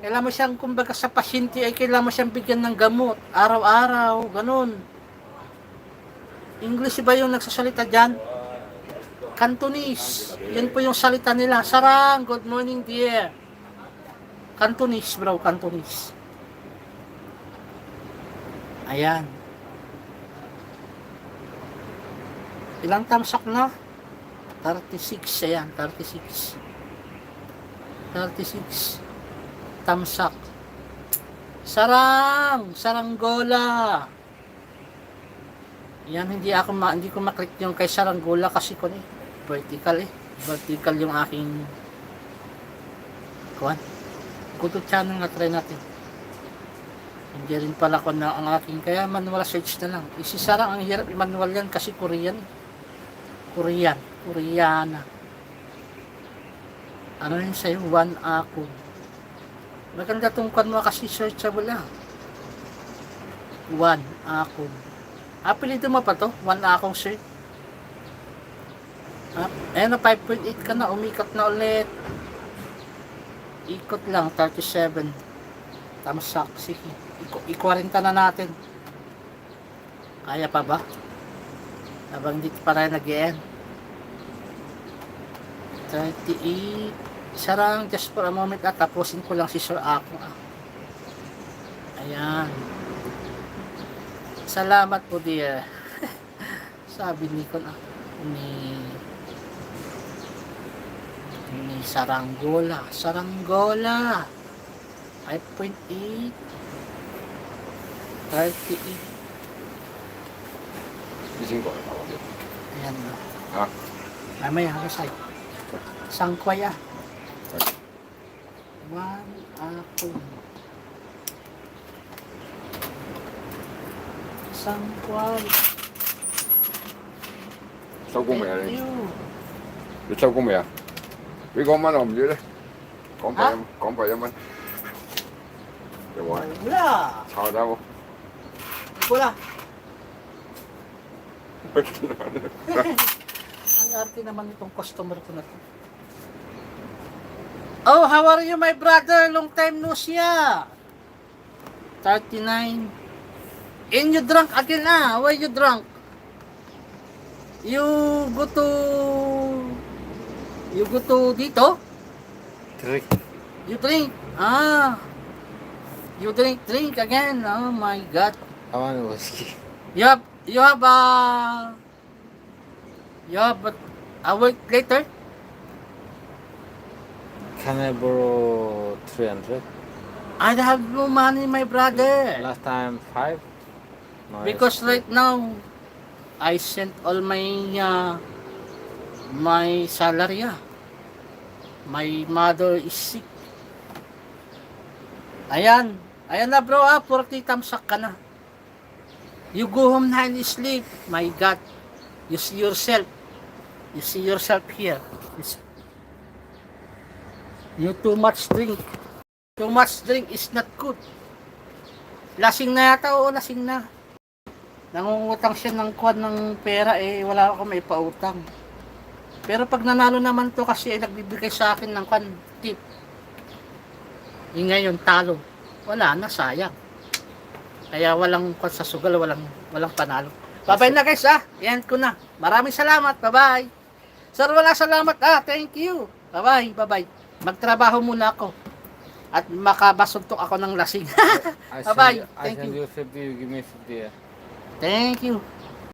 Speaker 2: Kailangan mo siyang, kumbaga sa pasyente ay kailangan mo siyang bigyan ng gamot. Araw-araw, ganun. English ba yung nagsasalita dyan? Cantonese. Yan po yung salita nila. Sarang, good morning dear. Cantonese bro, Cantonese. Ayan. Ilang tamsak na? 36, ayan, 36. 36. Tamsak. Saranggola. Yan, hindi ko maklik yung kay Saranggola kasi ko vertical vertical yung aking YouTube channel na try natin. Hindi rin pala ko na ang aking, kaya manual search na lang. Isisarang ang hirap manual yan kasi Koreana. Ano yun sa'yo? One ako. Maganda tungkan mo kasi searchable lang. One ako. Apelido mo pa to? One akong sir. Ayan na, 5.8 ka na. Umikot na ulit. Ikot lang, 37. Tamsak. Sige. I-40 na natin. Kaya pa ba? Habang dito pa rin nag-end. 38. Sarang, just for a moment at tapusin ko lang si Sir Ako. Ayan. Salamat po dear. Sabi ni Saranggola. 5.8. 38.
Speaker 3: 2,000個嚟搞掂。
Speaker 2: Ayan no.
Speaker 3: 嚇？
Speaker 2: Mamaya hasay. Sangkway One ako. Sangkway.
Speaker 3: 收工未啊
Speaker 2: Thank
Speaker 3: 你？
Speaker 2: you.
Speaker 3: 你收工未啊？俾嗰蚊我唔要咧，港幣
Speaker 2: 嚇
Speaker 3: 港幣1蚊。有冇啊？
Speaker 2: Wala.
Speaker 3: 炒得冇？
Speaker 2: Wala. Ang arte naman itong customer ko na to. Oh, how are you my brother? Long time no see. 39. And you drunk again Why you drunk? You go to dito?
Speaker 4: Drink.
Speaker 2: You drink? You drink again? Oh my God.
Speaker 4: I want whiskey.
Speaker 2: You have a work later?
Speaker 4: Can I borrow 300?
Speaker 2: I have no money, my brother.
Speaker 4: Last time 5? No,
Speaker 2: Because right now, I sent all my my salary. My mother is sick. Ayan na bro, 40 tamsak ka na. You go home na and sleep. My God, you see yourself here. You too much drink. Too much drink is not good. Lasing na yata, lasing na. Nangungutang siya ng pera wala ako may pautang. Pero pag nanalo naman to kasi nagbibigay sa akin ng tip. Yung ngayon talo. Wala na, sayang. Kaya walang kwan sa sugal, walang panalo. Bye-bye na guys Yan ko na. Maraming salamat. Bye-bye. Sir, wala salamat Thank you. Bye-bye. Magtrabaho muna ako. At makabasuntok ako ng lasing. Bye-bye. Thank you.
Speaker 5: You 50, you give me 50.
Speaker 2: Thank you.